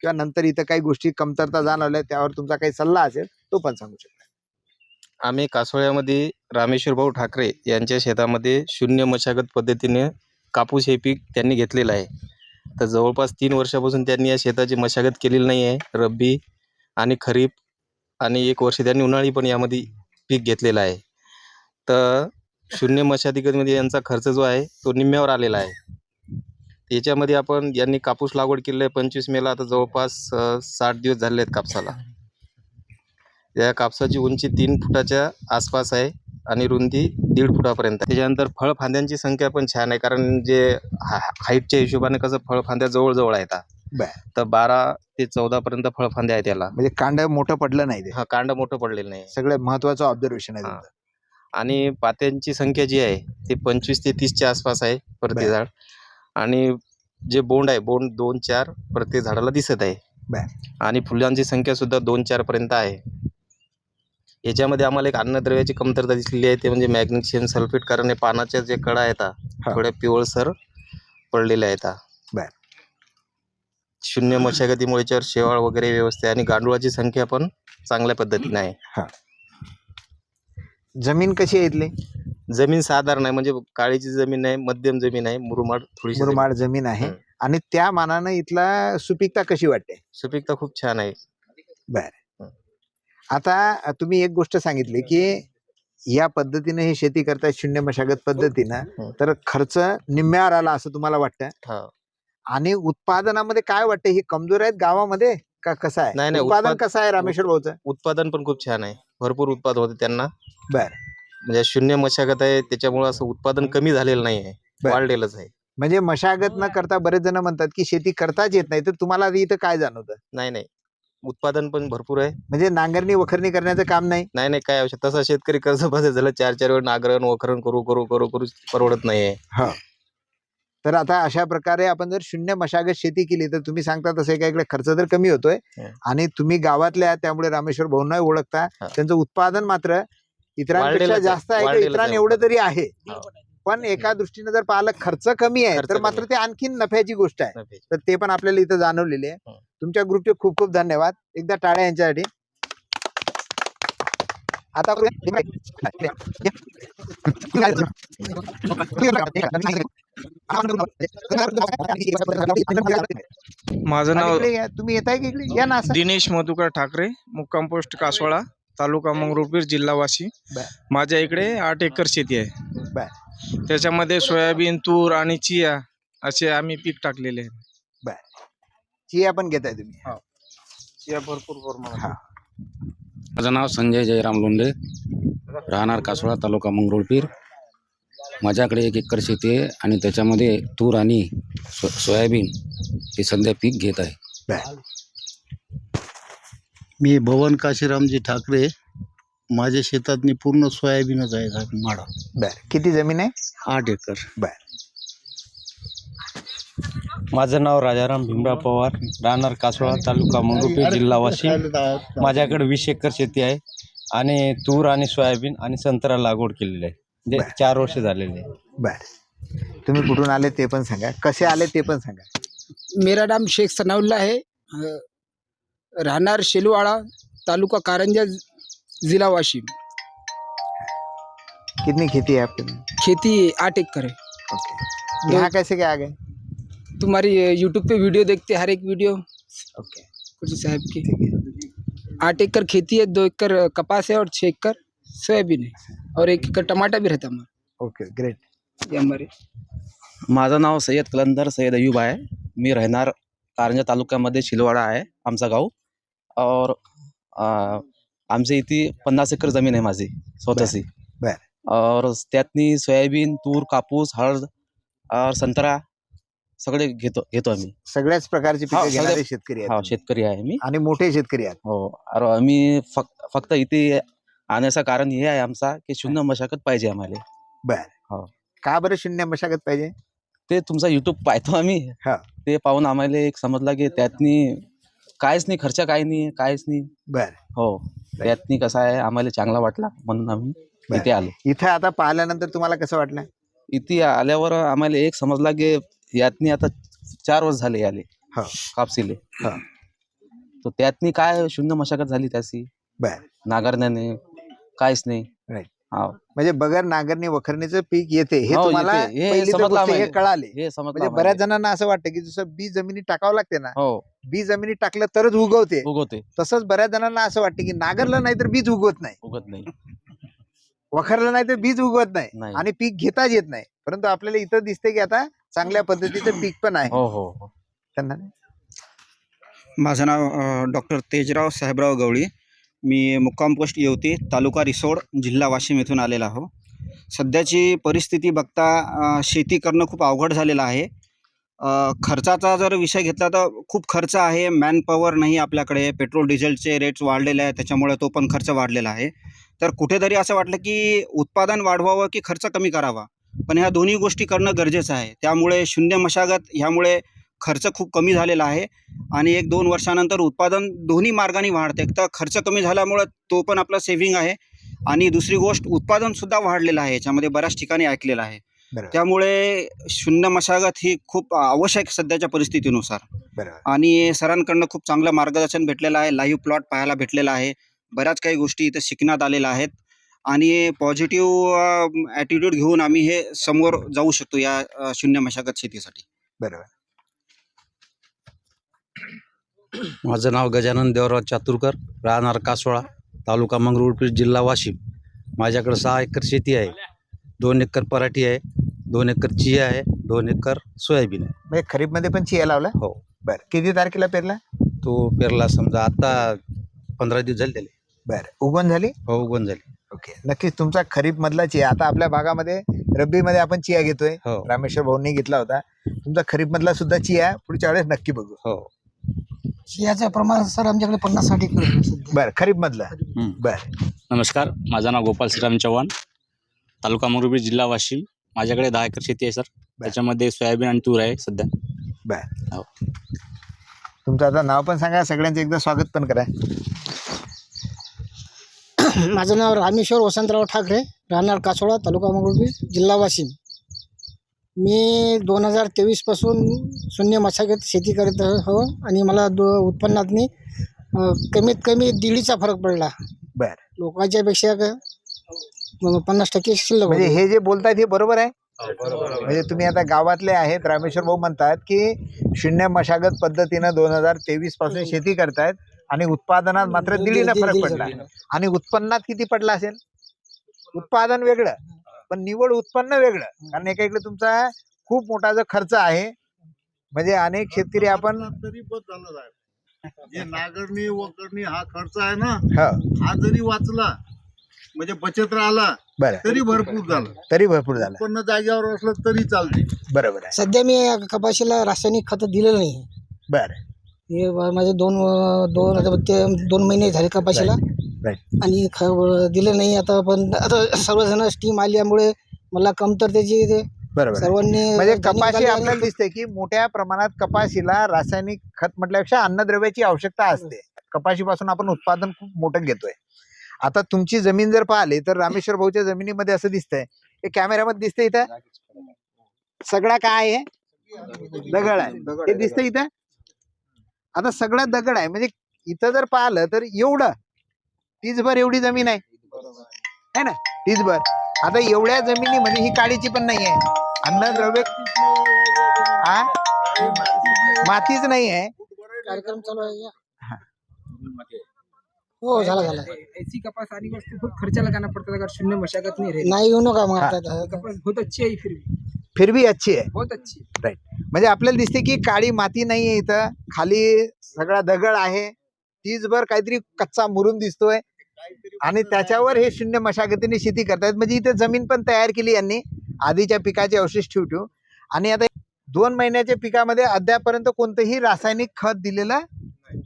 किंवा नंतर इथं काही गोष्टी कमतरता जाणवल्या त्यावर तुमचा काही सल्ला असेल तो पण सांगू शकता. आम्ही कासोळ्यामध्ये रामेश्वर भाऊ ठाकरे यांच्या शेतामध्ये शून्य मशागत पद्धतीने कापूस हे पीक त्यांनी घेतलेलं आहे. तर जवळपास 3 वर्षापासून त्यांनी या शेताची मशागत केलेली नाही आहे. रब्बी आणि खरीप आणि 1 वर्ष त्यांनी उन्हाळी पण यामध्ये पीक घेतलेलं आहे. तर शून्य मशागतीमध्ये यांचा खर्च जो आहे तो निम्म्यावर आलेला आहे. याच्यामध्ये आपण यांनी कापूस लागवड केलेली आहे 25 मेला. आता जवळपास 60 दिवस झाले आहेत कापसाला. या कापसाची उंची 3 फुटाच्या आसपास आहे आणि रुंदी 1.5 फुटापर्यंत. त्याच्यानंतर फळफांद्यांची संख्या पण छान आहे, कारण जे हाईटच्या हिशोबाने कसं फळफांद्या जवळजवळ आहेत. बर तर 12 ते 14 पर्यंत फळफांद्या आहेत त्याला. म्हणजे कांड मोठं पडलं नाही ते. हा, कांड मोठं पडलेलं नाही. सगळ्यात महत्वाचं ऑब्झर्वेशन आहे हा. तुमचं. आणि पात्यांची संख्या जी आहे ती 25 ते 30च्या आसपास आहे प्रत्येक झाड. आणि जे बोंड आहे, बोंड 2-4 प्रत्येक झाडाला दिसत आहे. बर आणि फुलांची संख्या सुद्धा 2-4 पर्यंत आहे. याच्यामध्ये आम्हाला एक अन्नद्रव्याची कमतरता दिसलेली आहे, ते म्हणजे मॅग्नेशियम सल्फेट. कारण हे पानाच्या जे कडा आहेत थोड्या पिवळसर पडलेल्या आहेत. बर शून्य मशागतीमुळे याच्यावर शेवाळ वगैरे व्यवस्था आहे आणि गांडुळाची संख्या पण चांगल्या पद्धतीने आहे. जमीन कशी आहे इथली? जमीन साधारण आहे, म्हणजे काळीची जमीन आहे, मध्यम जमीन आहे, मुरुमाड थोडीशी मुरमाड जमीन आहे. हं. आणि त्या मानानं इथला सुपीकता कशी वाटते? सुपीकता खूप छान आहे. बर आता तुम्ही एक गोष्ट सांगितली की या पद्धतीने हे शेती करताय शून्य मशागत पद्धतीनं, तर खर्च निम्म्यावर आला असं तुम्हाला वाटतं. हा. आणि उत्पादनामध्ये काय वाटतं, ही कमजोर आहेत गावामध्ये का कसं आहे? नाही, उत्पादन कसं आहे रामेश्वर भाऊचं? उत्पादन पण खूप छान आहे, भरपूर उत्पादन होते त्यांना. बर म्हणजे शून्य मशागत आहे त्याच्यामुळे असं उत्पादन कमी झालेलं नाही आहे, बर. वाढलेलंच आहे. म्हणजे मशागत न करता बरेच जण म्हणतात की शेती करताच येत नाही, तर तुम्हाला इथं काय जाणवतं? नाही नाही, उत्पादन पण भरपूर आहे. म्हणजे नांगरणी वखरणी करण्याचं काम नाही? नाही नाही, काय आवश्यक तसा शेतकरी कर्जबाजारी झाला, 4 वेळ नांगरण वखरण करू करू करू करू परवडत नाहीये. हा. तर आता अशा प्रकारे आपण जर शून्य मशागत शेती केली तर तुम्ही सांगता तसं का इकडे खर्च तर कमी होतोय आणि तुम्ही गावातले आहात, त्यामुळे रामेश्वर भाऊंना ओळखता. त्यांचं उत्पादन मात्र इतरांपेक्षा वाढलेलंच आहे, जास्त आहे, वाढलेलंच इतरां आहे एवढं तरी आहे. हो. पण एका दृष्टीने जर पाहिलं खर्च कमी आहे खर्च तर कमी मात्र आहे. ते आणखीन नफ्याची गोष्ट आहे. नफे. तर ते पण आपल्याला इथं जाणवलेले आहे. हो. तुमच्या ग्रुपचे खूप खूप धन्यवाद. एकदा टाळ्या यांच्यासाठी. आता माझं नाव इकडे या. तुम्ही येताय की इकडे या ना असं. दिनेश मधुकर ठाकरे, मुक्काम पोस्ट कासवाळा, तालुका मंगरुळपीर, जिल्हा वाशिम. बर. माझ्या इकडे 8 एकर शेती आहे. बर. त्याच्यामध्ये सोयाबीन, तूर आणि चिया असे आम्ही पीक टाकलेले आहे. चिया पण घेताय तुम्ही? चिया भरपूर प्रमाणात. हा. माझं नाव संजय जयराम लोंढे, राहणार कासोळा, तालुका मंगरुळपीर. माझ्याकडे 1 एकर शेती आहे आणि त्याच्यामध्ये तूर आणि सोयाबीन हे सध्या पीक घेत आहे. बर. मी भवन काशीरामजी ठाकरे. माझ्या शेतातनी पूर्ण सोयाबीनच आहे माडा. बर. किती जमीन आहे? 8 एकर. बर. माझं नाव राजाराम भीमराव पवार, राहणार कासोळा, तालुका मंगरुळपीर, जिल्हा वाशिम. माझ्याकडे 20 एकर शेती आहे आणि तूर आणि सोयाबीन आणि संत्रा लागवड केलेली आहे. म्हणजे 4 वर्ष झालेले आहे. बर. तुम्ही कुठून आले ते पण सांगा, कसे आले ते पण सांगा. मेरा नाम शेख सनाउल्ला है, रहनार शेलवाड़ा, तालुका कारंजा, जिला वाशिम. कितनी खेती है आपके? खेती 8 एकड़ है. ओके. यहाँ कैसे क्या आ गए? तुम्हारी यूट्यूब पे वीडियो देखते, हर एक वीडियो ओके. कुछ साहब की. 8 एकड़ खेती है, 2 एकड़ कपास है और 6 एकड़ सोयाबीन है और 1 एकड़ टमाटर भी रहता हमारा. Okay, great. ये हमारे. माझं नाव सय्यद कलंदर सय्यद अयूब आहे. मी राहणार कारंजा तालुक्यामध्ये शिलवाडा आहे आमचा गाव. और आमच्या इथे 50 एकर जमीन आहे माझी स्वतःची. बर. और त्यातनी सोयाबीन, तूर, कापूस, हळद और संत्रा सगळे घेतो आम्ही. सगळ्याच प्रकारचे हा, पिके घेणारे सगळे- शेतकरी हा, आहेत शेतकरी आहे मी. आणि मोठे शेतकरी आहेत. हो. और आम्ही फक्त इथे आण्याचं कारण हे आहे आमचा की शून्य मशागत पाहिजे आम्हाला. बर. हो. का बरं शून्य मशागत पाहिजे? ते तुमचा युट्यूब पाहतो आम्ही. हा. ते पाहून आम्हाला एक समजलं की त्यातनी काहीच नाही, खर्च काही नाही, काहीच नाही. बर. हो. त्यातनी कसं आहे आम्हाला चांगला वाटला म्हणून आम्ही बर. इथे आलो. इथं आता पाहिल्यानंतर तुम्हाला कसं वाटलं? इथे आल्यावर आम्हाला एक समजला की यातनी आता 4 वर्ष झाले आले हो. कापसीले. हा. तर त्यातनी काय शून्य मशागत झाली त्याची, बर. नांगरण्याने काहीच नाही. Right. हो. म्हणजे बगैर नांगरणी वखरणीचं पीक येते हे हो, तुम्हाला येते. हे पहिली तर समजलं गोष्ट हे आम्हाला. कळाले. हे समजलं म्हणजे आम्हाला. बऱ्याच जणांना असं वाटतं की जसं बी जमिनीत टाकावं लागते ना, हो, बी जमिनीत टाकलं तरच उगवते, उगवते, तसंच बऱ्याच जणांना असं वाटतं की नांगरलं नाही तर बीज उगवत नाही, उगत नाही. वखरलं नाही तर बीज उगवत नाही नाही. आणि पीक घेताच येत नाही. परंतु आपल्याला इथं दिसते की आता चांगल्या पद्धतीचं पीक पण आहे. हो हो हो. त्यांना माझं नाव डॉक्टर तेजराव साहेबराव गवळी. मी मुक्काम पोस्ट येवती, तालुका रिसोड, जिल्हा वाशिम येथून आलेला आहो. सध्याची परिस्थिती बघता शेती करणं खूप अवघड झालेलं आहे. खर्चाचा जर विषय घेतला तर खूप खर्च आहे. मॅनपॉवर नाही आपल्याकडे. पेट्रोल डिझेलचे रेट्स वाढलेले आहेत, त्याच्यामुळे तो पण खर्च वाढलेला आहे. तर कुठेतरी असं वाटलं की उत्पादन वाढवावं की खर्च कमी करावा, पण ह्या दोन्ही गोष्टी करणं गरजेचं आहे. त्यामुळे शून्य मशागत ह्यामुळे खर्च खूप कमी झालेला आहे आणि 1-2 वर्षानंतर उत्पादन दोन्ही मार्गाने वाढते. एक तर खर्च कमी झाल्यामुळं तो पण आपला सेव्हिंग आहे आणि दुसरी गोष्ट उत्पादनसुद्धा वाढलेलं आहे. याच्यामध्ये बऱ्याच ठिकाणी ऐकलेलं आहे. त्यामुळे शून्य मशागत ही खूप आवश्यक सध्याच्या परिस्थितीनुसार. आणि सरांकडनं खूप चांगलं मार्गदर्शन भेटलेलं आहे. लाईव्ह प्लॉट पाहायला भेटलेला आहे. बऱ्याच काही गोष्टी इथं शिकण्यात आलेल्या आहेत आणि पॉझिटिव्ह ॲटिट्यूड घेऊन आम्ही हे समोर जाऊ शकतो या शून्य मशागत शेतीसाठी. बरोबर. माझं नाव गजानन देवराव चातुरकर, राहणार कासोळा, तालुका मंगरुळपीर, जिल्हा वाशिम. माझ्याकडे 6 एकर शेती आहे. 2 एकर पराठी आहे, 2 एकर चिया आहे, 2 एकर सोयाबीन आहे. म्हणजे खरीपमध्ये पण चिया लावला? हो. बरं. किती तारखेला पेरला? तो पेरला समजा आता 15 दिवस झाले त्याला. बरं. उगवण झाली? हो, उगवण झाली. ओके. नक्कीच तुमचा खरीप मधला चिया आता आपल्या भागामध्ये रब्बीमध्ये आपण चिया घेतोय, हो रामेश्वर भाऊंनी घेतला होता. तुमचा खरीप मधला सुद्धा चिया पुढच्या वेळेस नक्की बघू. हो. चियाचं प्रमाण सर आमच्याकडे 50-60 एकर आहे सध्या. बर, खरीप मधलं. बर, नमस्कार, माझं नाव गोपाल श्रीराम चव्हाण, तालुका मंगरुळपीर, जिल्हा वाशिम. माझ्याकडे 10 एकर शेती आहे सर. त्याच्यामध्ये सोयाबीन आणि तूर आहे सध्या. बर. हो. तुमचं आता नाव पण सांगा, सगळ्यांचं एकदा स्वागत पण करा. माझं नाव रामेश्वर वसंतराव ठाकरे, राहणार कासोळा, तालुका मंगरुळपीर, जिल्हा वाशिम. मी 2023 पासून शून्य मशागत शेती करत हो आणि मला उत्पन्नातनी कमीत कमी 1.5चा फरक पडला. बर. लोकांच्या पेक्षा 50% शिल्लक म्हणजे होती. हे जे बोलतायत हे बरोबर आहे. म्हणजे तुम्ही आता गावातले आहेत, रामेश्वर भाऊ म्हणतात की शून्य मशागत पद्धतीनं 2023 पासून शेती करतायत आणि उत्पादनात मात्र 1.5 फरक पडला. आणि उत्पन्नात किती पडला असेल? उत्पादन वेगळं पण निवड उत्पन्न वेगळं. कारण एका इकडे तुमचा खूप मोठा जो खर्च आहे, म्हणजे अनेक शेतकरी आपण तरी बस झालं साहेब. जे नांगरणी वगरणी हा खर्च आहे ना, हो हा जरी वाचला म्हणजे बचत राहिला बरं, तरी भरपूर झालं. तरी भरपूर झालं. उत्पन्न जागेवर असलं तरी चालते. बरोबर आहे. सध्या मी कपाशीला रासायनिक खत दिलेलं नाही. बर. हे माझे दोन महिने झाले कपाशीला आणि दिलं नाही. आता पण आता सर्वजण स्टीम आल्यामुळे मला कमतरतेची बरोबर. सर्वांनी म्हणजे कपाशी आपल्याला दिसते की मोठ्या प्रमाणात कपाशीला रासायनिक खत म्हटल्यापेक्षा अन्नद्रव्याची आवश्यकता असते. कपाशीपासून आपण उत्पादन खूप मोठं घेतोय. आता तुमची जमीन जर पाहिली तर रामेश्वर भाऊच्या जमिनीमध्ये असं दिसतंय, हे कॅमेऱ्यामध्ये दिसतंय इथं सगळा काय आहे? दगड आहे. हे दिसतंय इथं. आता सगळा दगड आहे, म्हणजे इथं जर पाहिलं तर एवढं तीसभर एवढी जमीन आहे ना, तीसभर. आता एवढ्या जमिनीमध्ये ही काळीची पण नाही आहे, अन्नद्रव्य मातीच नाही आहे. कार्यक्रम चालू आहे. हो झाला. ऐसी कपास आने के वास्ते बहुत खर्चा लगाना पड़ता है अगर शून्य मशागत नहीं रही. नाही येऊ नका मग आता. कपास बहुत अच्छी है फिर भी अच्छी आहे. बहुत अच्छी. राईट. म्हणजे आपल्याला दिसते की काळी माती नाहीये इथं, खाली सगळा दगड आहे, तीसभर काहीतरी कच्चा मुरुम दिसतोय आणि त्याच्यावर हे शून्य मशागतीने शेती करतायत. म्हणजे इथे जमीन पण तयार केली यांनी आधीच्या पिकाचे अवशेष ठेवून. आणि आता 2 महिन्याच्या पिकामध्ये अद्यापर्यंत कोणतंही रासायनिक खत दिलेलं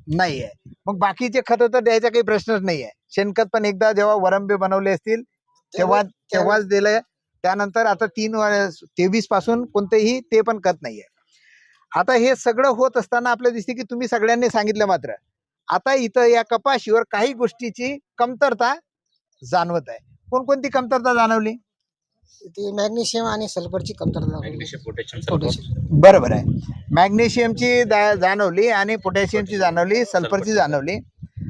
नाहीये. मग बाकीचे खत तर द्यायचा काही प्रश्नच नाहीये. शेणखत पण एकदा जेव्हा वरंबे बनवले असतील तेव्हाच दिलंय. त्यानंतर आता 23 पासून कोणतेही ते पण खत नाहीये. आता हे सगळं होत असताना आपल्याला दिसते की तुम्ही सगळ्यांनी सांगितलं, मात्र आता इथं या कपाशीवर काही गोष्टीची कमतरता जाणवत आहे. कोणकोणती कमतरता जाणवली? ती मॅग्नेशियम आणि सल्फरची कमतरता. पोटॅशियम. बरोबर आहे. मॅग्नेशियमची जाणवली आणि पोटॅशियमची जाणवली, सल्फरची जाणवली.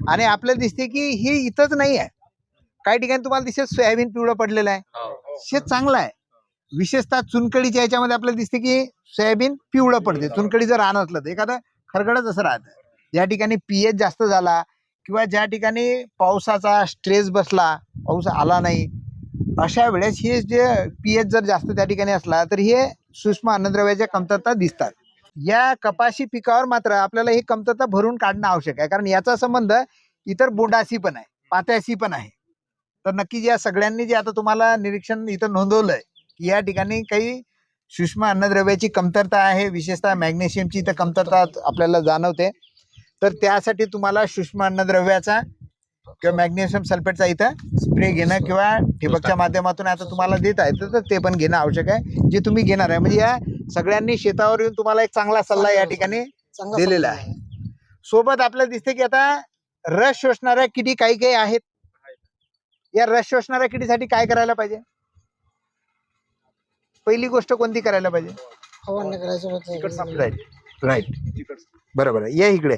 आणि आपल्याला दिसते की ही इथंच नाही आहे, काही ठिकाणी तुम्हाला दिसते सोयाबीन पिवळं पडलेलं आहे, शेत चांगलं आहे. विशेषतः चुनखडीच्या याच्यामध्ये आपल्याला दिसते की सोयाबीन पिवळं पडते. चुनखडी जर रान असलं तर एखादं खरगडच असं राहतं. ज्या ठिकाणी पीएच जास्त झाला किंवा ज्या ठिकाणी पावसाचा स्ट्रेस बसला, पाऊस आला नाही, अशा वेळेस हे जे पीएच जर जास्त त्या ठिकाणी असला तर हे सूक्ष्म अन्नद्रव्याच्या कमतरता दिसतात. या कपाशी पिकावर मात्र आपल्याला ही कमतरता भरून काढणं आवश्यक आहे, कारण याचा संबंध इतर बोंडाशी पण आहे, पात्याशी पण आहे. तर नक्की या सगळ्यांनी जे आता तुम्हाला निरीक्षण इथं नोंदवलंय की या ठिकाणी काही सूक्ष्म अन्नद्रव्याची कमतरता आहे, विशेषतः मॅग्नेशियमची इथं कमतरता आपल्याला जाणवते. तर त्यासाठी तुम्हाला सूक्ष्म अन्नद्रव्याचा किंवा मॅग्नेशियम सल्फेटचा इथं स्प्रे घेणं किंवा ठिबकच्या माध्यमातून आता तुम्हाला देत आहे तर ते पण घेणं आवश्यक आहे, जे तुम्ही घेणार आहे. म्हणजे या सगळ्यांनी शेतावर येऊन तुम्हाला एक चांगला सल्ला या ठिकाणी दिलेला आहे. सोबत आपल्याला दिसते की आता रस शोषणाऱ्या किडी काही आहेत. या रस शोषणाऱ्या किडीसाठी काय करायला पाहिजे? पहिली गोष्ट कोणती करायला पाहिजे? फवारणी करायचं. राईट. बरोबर आहे. या इकडे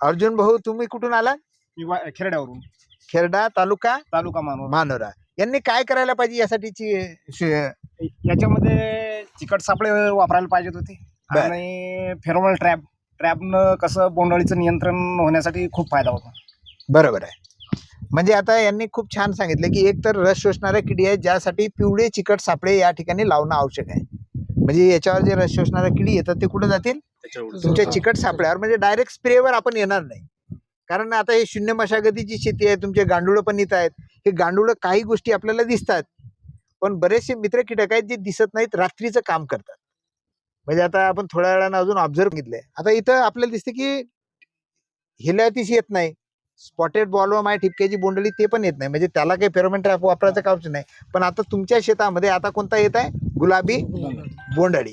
अर्जुन भाऊ, तुम्ही कुठून आला? खेरड्यावरून. खेरडा तालुका मानोरा. यांनी काय करायला पाहिजे यासाठीची? याच्यामध्ये चिकट सापळे वापरायला पाहिजेत होते आणि फेरोमोन ट्रॅपनं कसं बोंडअळीचं नियंत्रण होण्यासाठी खूप फायदा होतो. बरोबर आहे. म्हणजे आता यांनी खूप छान सांगितलं की एक तर रस शोषणाऱ्या किडी आहेत, ज्यासाठी पिवळे चिकट सापळे या ठिकाणी लावणं आवश्यक आहे. म्हणजे याच्यावर जे रस शोषणाऱ्या किडी येतात ते कुठे जातील? तुमच्या चिकट सापळ्यावर. म्हणजे डायरेक्ट स्प्रेवर आपण येणार नाही, कारण आता हे शून्य मशागतीची शेती आहे. तुमचे गांडूळ पण येत आहेत. हे गांडूळ काही गोष्टी आपल्याला दिसतात, पण बरेचसे मित्र कीटक आहेत जे दिसत नाहीत, रात्रीचं काम करतात. म्हणजे आता आपण थोड्या वेळानं अजून ऑब्झर्व घेतलंय. आता इथं आपल्याला दिसते की हिलातीस येत नाही, स्पॉटेड बॉलवर्म आहे, ठिपक्याची बोंडळी ते पण येत नाही, म्हणजे त्याला काही फेरोमोन ट्रॅप वापरायचं काम नाही. पण आता तुमच्या शेतामध्ये आता कोणता येत आहे, गुलाबी बोंडळी.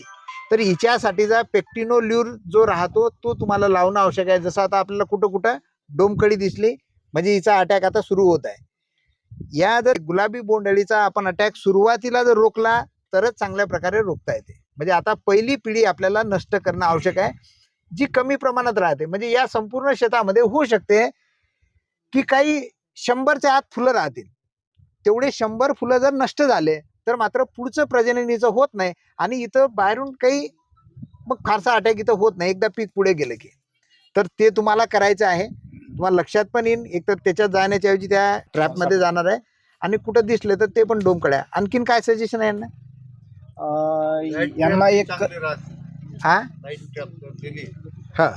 तर हिच्यासाठीचा पेक्टिनोल्यूर जो राहतो तो तुम्हाला लावणं आवश्यक आहे. जसं आता आपल्याला कुठं कुठं डोमकळी दिसली म्हणजे हिचा अटॅक आता सुरू होत आहे. या जर गुलाबी बोंडळीचा आपण अटॅक सुरुवातीला जर रोखला तरच चांगल्या प्रकारे रोखता येते. म्हणजे आता पहिली पिढी आपल्याला नष्ट करणं आवश्यक आहे, जी कमी प्रमाणात राहते. म्हणजे या संपूर्ण शेतामध्ये होऊ शकते की काही 100च्या आत फुलं राहतील. तेवढे 100 फुलं जर नष्ट झाले तर मात्र पुढचं प्रजननीचं होत नाही आणि इथं बाहेरून काही मग फारसा अटॅक इथं होत नाही एकदा पीक पुढे गेलं की. तर ते तुम्हाला करायचं आहे. तुम्हाला लक्षात पण येईल, एक तर त्याच्यात जाण्याच्या ऐवजी त्या ट्रॅपमध्ये जाणार आहे आणि कुठं दिसले तर ते पण डोमकळ्या. आणखीन काय सजेशन आहे यांना? यांना एक हा हा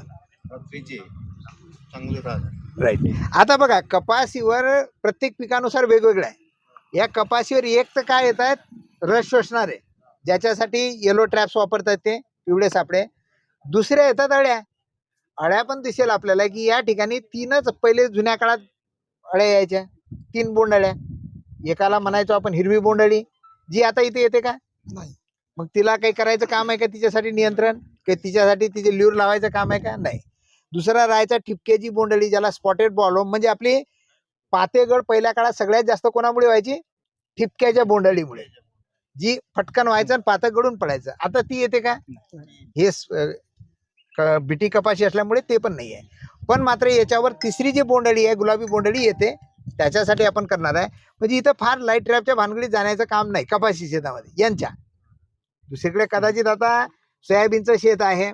राईट. आता बघा कपाशीवर प्रत्येक पिकानुसार वेगवेगळं आहे. या कपाशीवर एक तर काय येत आहेत, रस शोषणारे, ज्याच्यासाठी येलो ट्रॅप्स वापरतात ते पिवळे सापळे. दुसऱ्या येतात अळ्या. अळ्या पण दिसेल आपल्याला की या ठिकाणी 3च पहिले जुन्या काळात अळ्या यायच्या, 3 बोंडळ्या. एकाला म्हणायचो आपण हिरवी बोंडळी, जी आता इथे येते का नाही. मग तिला काही करायचं काम आहे का तिच्यासाठी नियंत्रण, की तिच्यासाठी तिचे ल्यूर लावायचं काम आहे का नाही. दुसरा राहायचा ठिपक्याची बोंडळी, ज्याला स्पॉटेड बॉलवर्म. म्हणजे आपली पातेगड पहिल्या काळात सगळ्यात जास्त कोणामुळे व्हायची, ठिपक्याच्या बोंडळीमुळे, जी फटकन व्हायचं आणि पातळ गळून पडायचं. आता ती येते का, हे बिटी कपाशी असल्यामुळे ते पण नाही आहे. पण मात्र याच्यावर तिसरी जी बोंडळी आहे, गुलाबी बोंडळी येते, त्याच्यासाठी आपण करणार आहे. म्हणजे इथं फार लाईट ट्रॅपच्या भानगडीत जाण्याचं काम नाही कपाशी शेतामध्ये यांच्या. दुसरीकडे कदाचित आता सोयाबीनचं शेत आहे,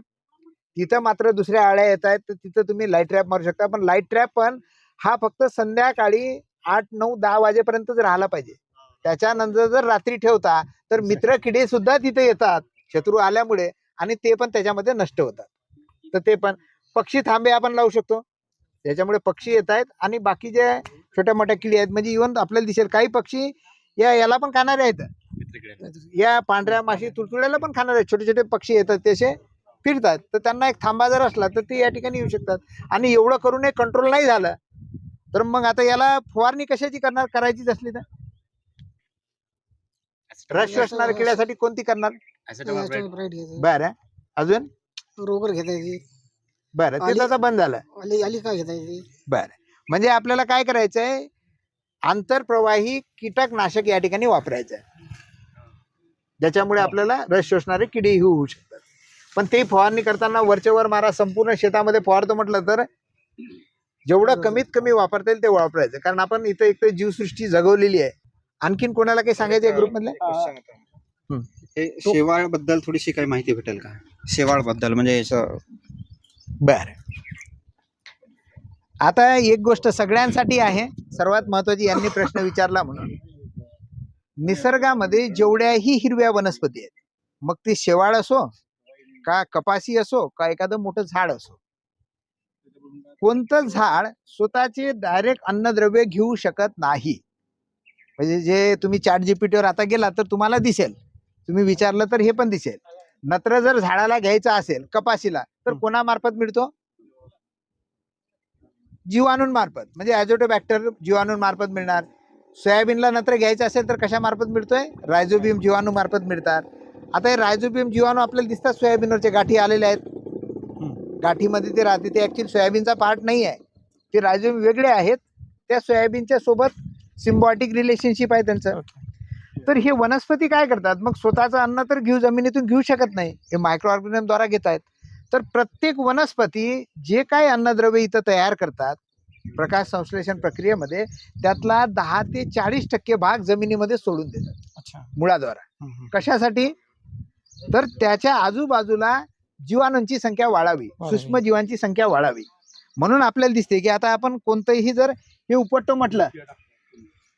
तिथं मात्र दुसऱ्या अळ्या येत आहेत, तर तिथं तुम्ही लाईट ट्रॅप मारू शकता. पण लाईट ट्रॅप पण हा फक्त संध्याकाळी 8, 9, 10 वाजेपर्यंतच राहिला पाहिजे. त्याच्यानंतर जर रात्री ठेवता तर मित्र किडे सुद्धा तिथे येतात शत्रू आल्यामुळे आणि ते पण त्याच्यामध्ये नष्ट होतात. तर ते पण पक्षी थांबे आपण लावू शकतो, त्याच्यामुळे पक्षी येत आहेत. आणि बाकी जे छोट्या मोठ्या किडी आहेत, म्हणजे इव्हन आपल्याला दिसेल काही पक्षी याला पण खाणारे आहेत, या पांढऱ्या माशी तुडतुड्याला पण खाणारे आहेत. छोटे छोटे पक्षी येतात, तसे फिरतात. तर त्यांना एक थांबा जर असला तर ते या ठिकाणी येऊ शकतात. आणि एवढं करूनही कंट्रोल नाही झालं तर मग आता याला फवारणी कशाची करायचीच असली तर रस शोषणाऱ्या किड्यासाठी कोणती करणार. बरं, अजून रोगर घेतायची. बरं, ते आता बंद झालं. आली काय घेतायची. बरं, म्हणजे आपल्याला काय करायचंय, आंतरप्रवाही कीटकनाशक या ठिकाणी वापरायचं आहे, ज्याच्यामुळे आपल्याला रस शोषणारे किडे होऊ शकतात. पण ते फवारणी करताना वरचेवर मारा, संपूर्ण शेतामध्ये फवारतो म्हटलं तर जेवढं कमीत कमी वापरता येईल ते वापरायचं. कारण आपण इथं एक तर जीवसृष्टी जगवलेली आहे. आणखीन कोणाला काही सांगायचं ग्रुप मधल्या? शेवाळ बद्दल थोडीशी काही माहिती भेटेल का, शेवाळ बद्दल म्हणजे याचं. बर, आता एक गोष्ट सगळ्यांसाठी आहे, सर्वात महत्वाची. यांनी प्रश्न विचारला म्हणून, निसर्गामध्ये जेवढ्याही हिरव्या वनस्पती आहेत, मग ती शेवाळ असो का कपाशी असो का एखादं मोठं झाड असो, कोणतं झाड स्वतःचे डायरेक्ट अन्नद्रव्य घेऊ शकत नाही. म्हणजे जे तुम्ही ChatGPT वर आता गेला तर तुम्हाला दिसेल, तुम्ही विचारलं तर हे पण दिसेल. नत्र जर झाडाला घ्यायचं असेल कपाशीला तर कोणामार्फत मिळतो, जीवाणूंमार्फत, म्हणजे ॲझोटोबॅक्टर जीवाणूंमार्फत मिळणार. सोयाबीनला नत्र घ्यायचं असेल तर कशा मार्फत मिळतोय, रायझोबियम जीवाणू मार्फत मिळतात. आता हे रायझोबियम जीवाणू आपल्याला दिसतात सोयाबीनवरचे, गाठी आलेले आहेत, गाठीमध्ये ते राहते. ते ऍक्च्युअली सोयाबीनचा पार्ट नाही आहे, ते रायझोबियम वेगळे आहेत, त्या सोयाबीनच्या सोबत सिम्बायोटिक रिलेशनशिप आहे त्यांचं. तर हे वनस्पती काय करतात, मग स्वतःचं अन्न तर जमिनीतून घेऊ शकत नाही, हे मायक्रो ऑर्गॅनिझम द्वारा घेत आहेत. तर प्रत्येक वनस्पती जे काय अन्नद्रव्य इथं तयार करतात प्रकाश संश्लेषण प्रक्रियेमध्ये, त्यातला 10 ते 40% भाग जमिनीमध्ये सोडून देतात मुळाद्वारा. कशासाठी, तर त्याच्या आजूबाजूला जीवाणूंची संख्या वाढावी, सूक्ष्म जीवांची संख्या वाढावी. म्हणून आपल्याला दिसते की आता आपण कोणतंही जर हे उपटतो म्हटलं,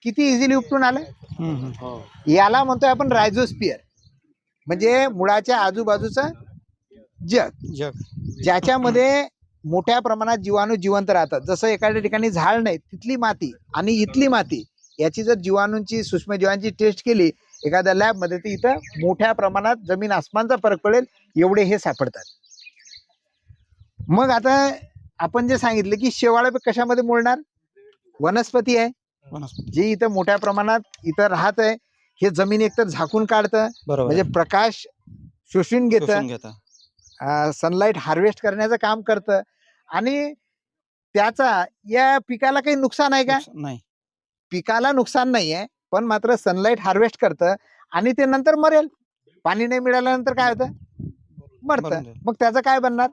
किती इझिली उपटून आलं. याला म्हणतोय आपण रायझोस्पियर, म्हणजे मुळाच्या आजूबाजूचं जग, ज्याच्यामध्ये मोठ्या प्रमाणात जीवाणू जिवंत राहतात. जसं एखाद्या ठिकाणी झाड नाही, तिथली माती आणि इथली माती याची जर जीवाणूंची सूक्ष्म जीवांची टेस्ट केली, एखाद्या लॅबमध्ये, तर इथं मोठ्या प्रमाणात जमीन आसमानचा फरक पडेल एवढे हे सापडतात. मग आता आपण जे सांगितलं की शेवाळ कशामध्ये मोडणार, वनस्पती आहे जी इथं मोठ्या प्रमाणात इथं राहत आहे. हे जमीन एकतर झाकून काढतं, म्हणजे प्रकाश शोषून घेतं, सनलाईट हार्वेस्ट करण्याचं काम करतं. आणि त्याचा या पिकाला काही नुकसान आहे का? नाही, पिकाला नुकसान नाही आहे, पण मात्र सनलाईट हार्वेस्ट करतं आणि ते नंतर मरेल. पाणी नाही मिळाल्यानंतर काय होतं, मरतं. मग त्याचं काय बनणार,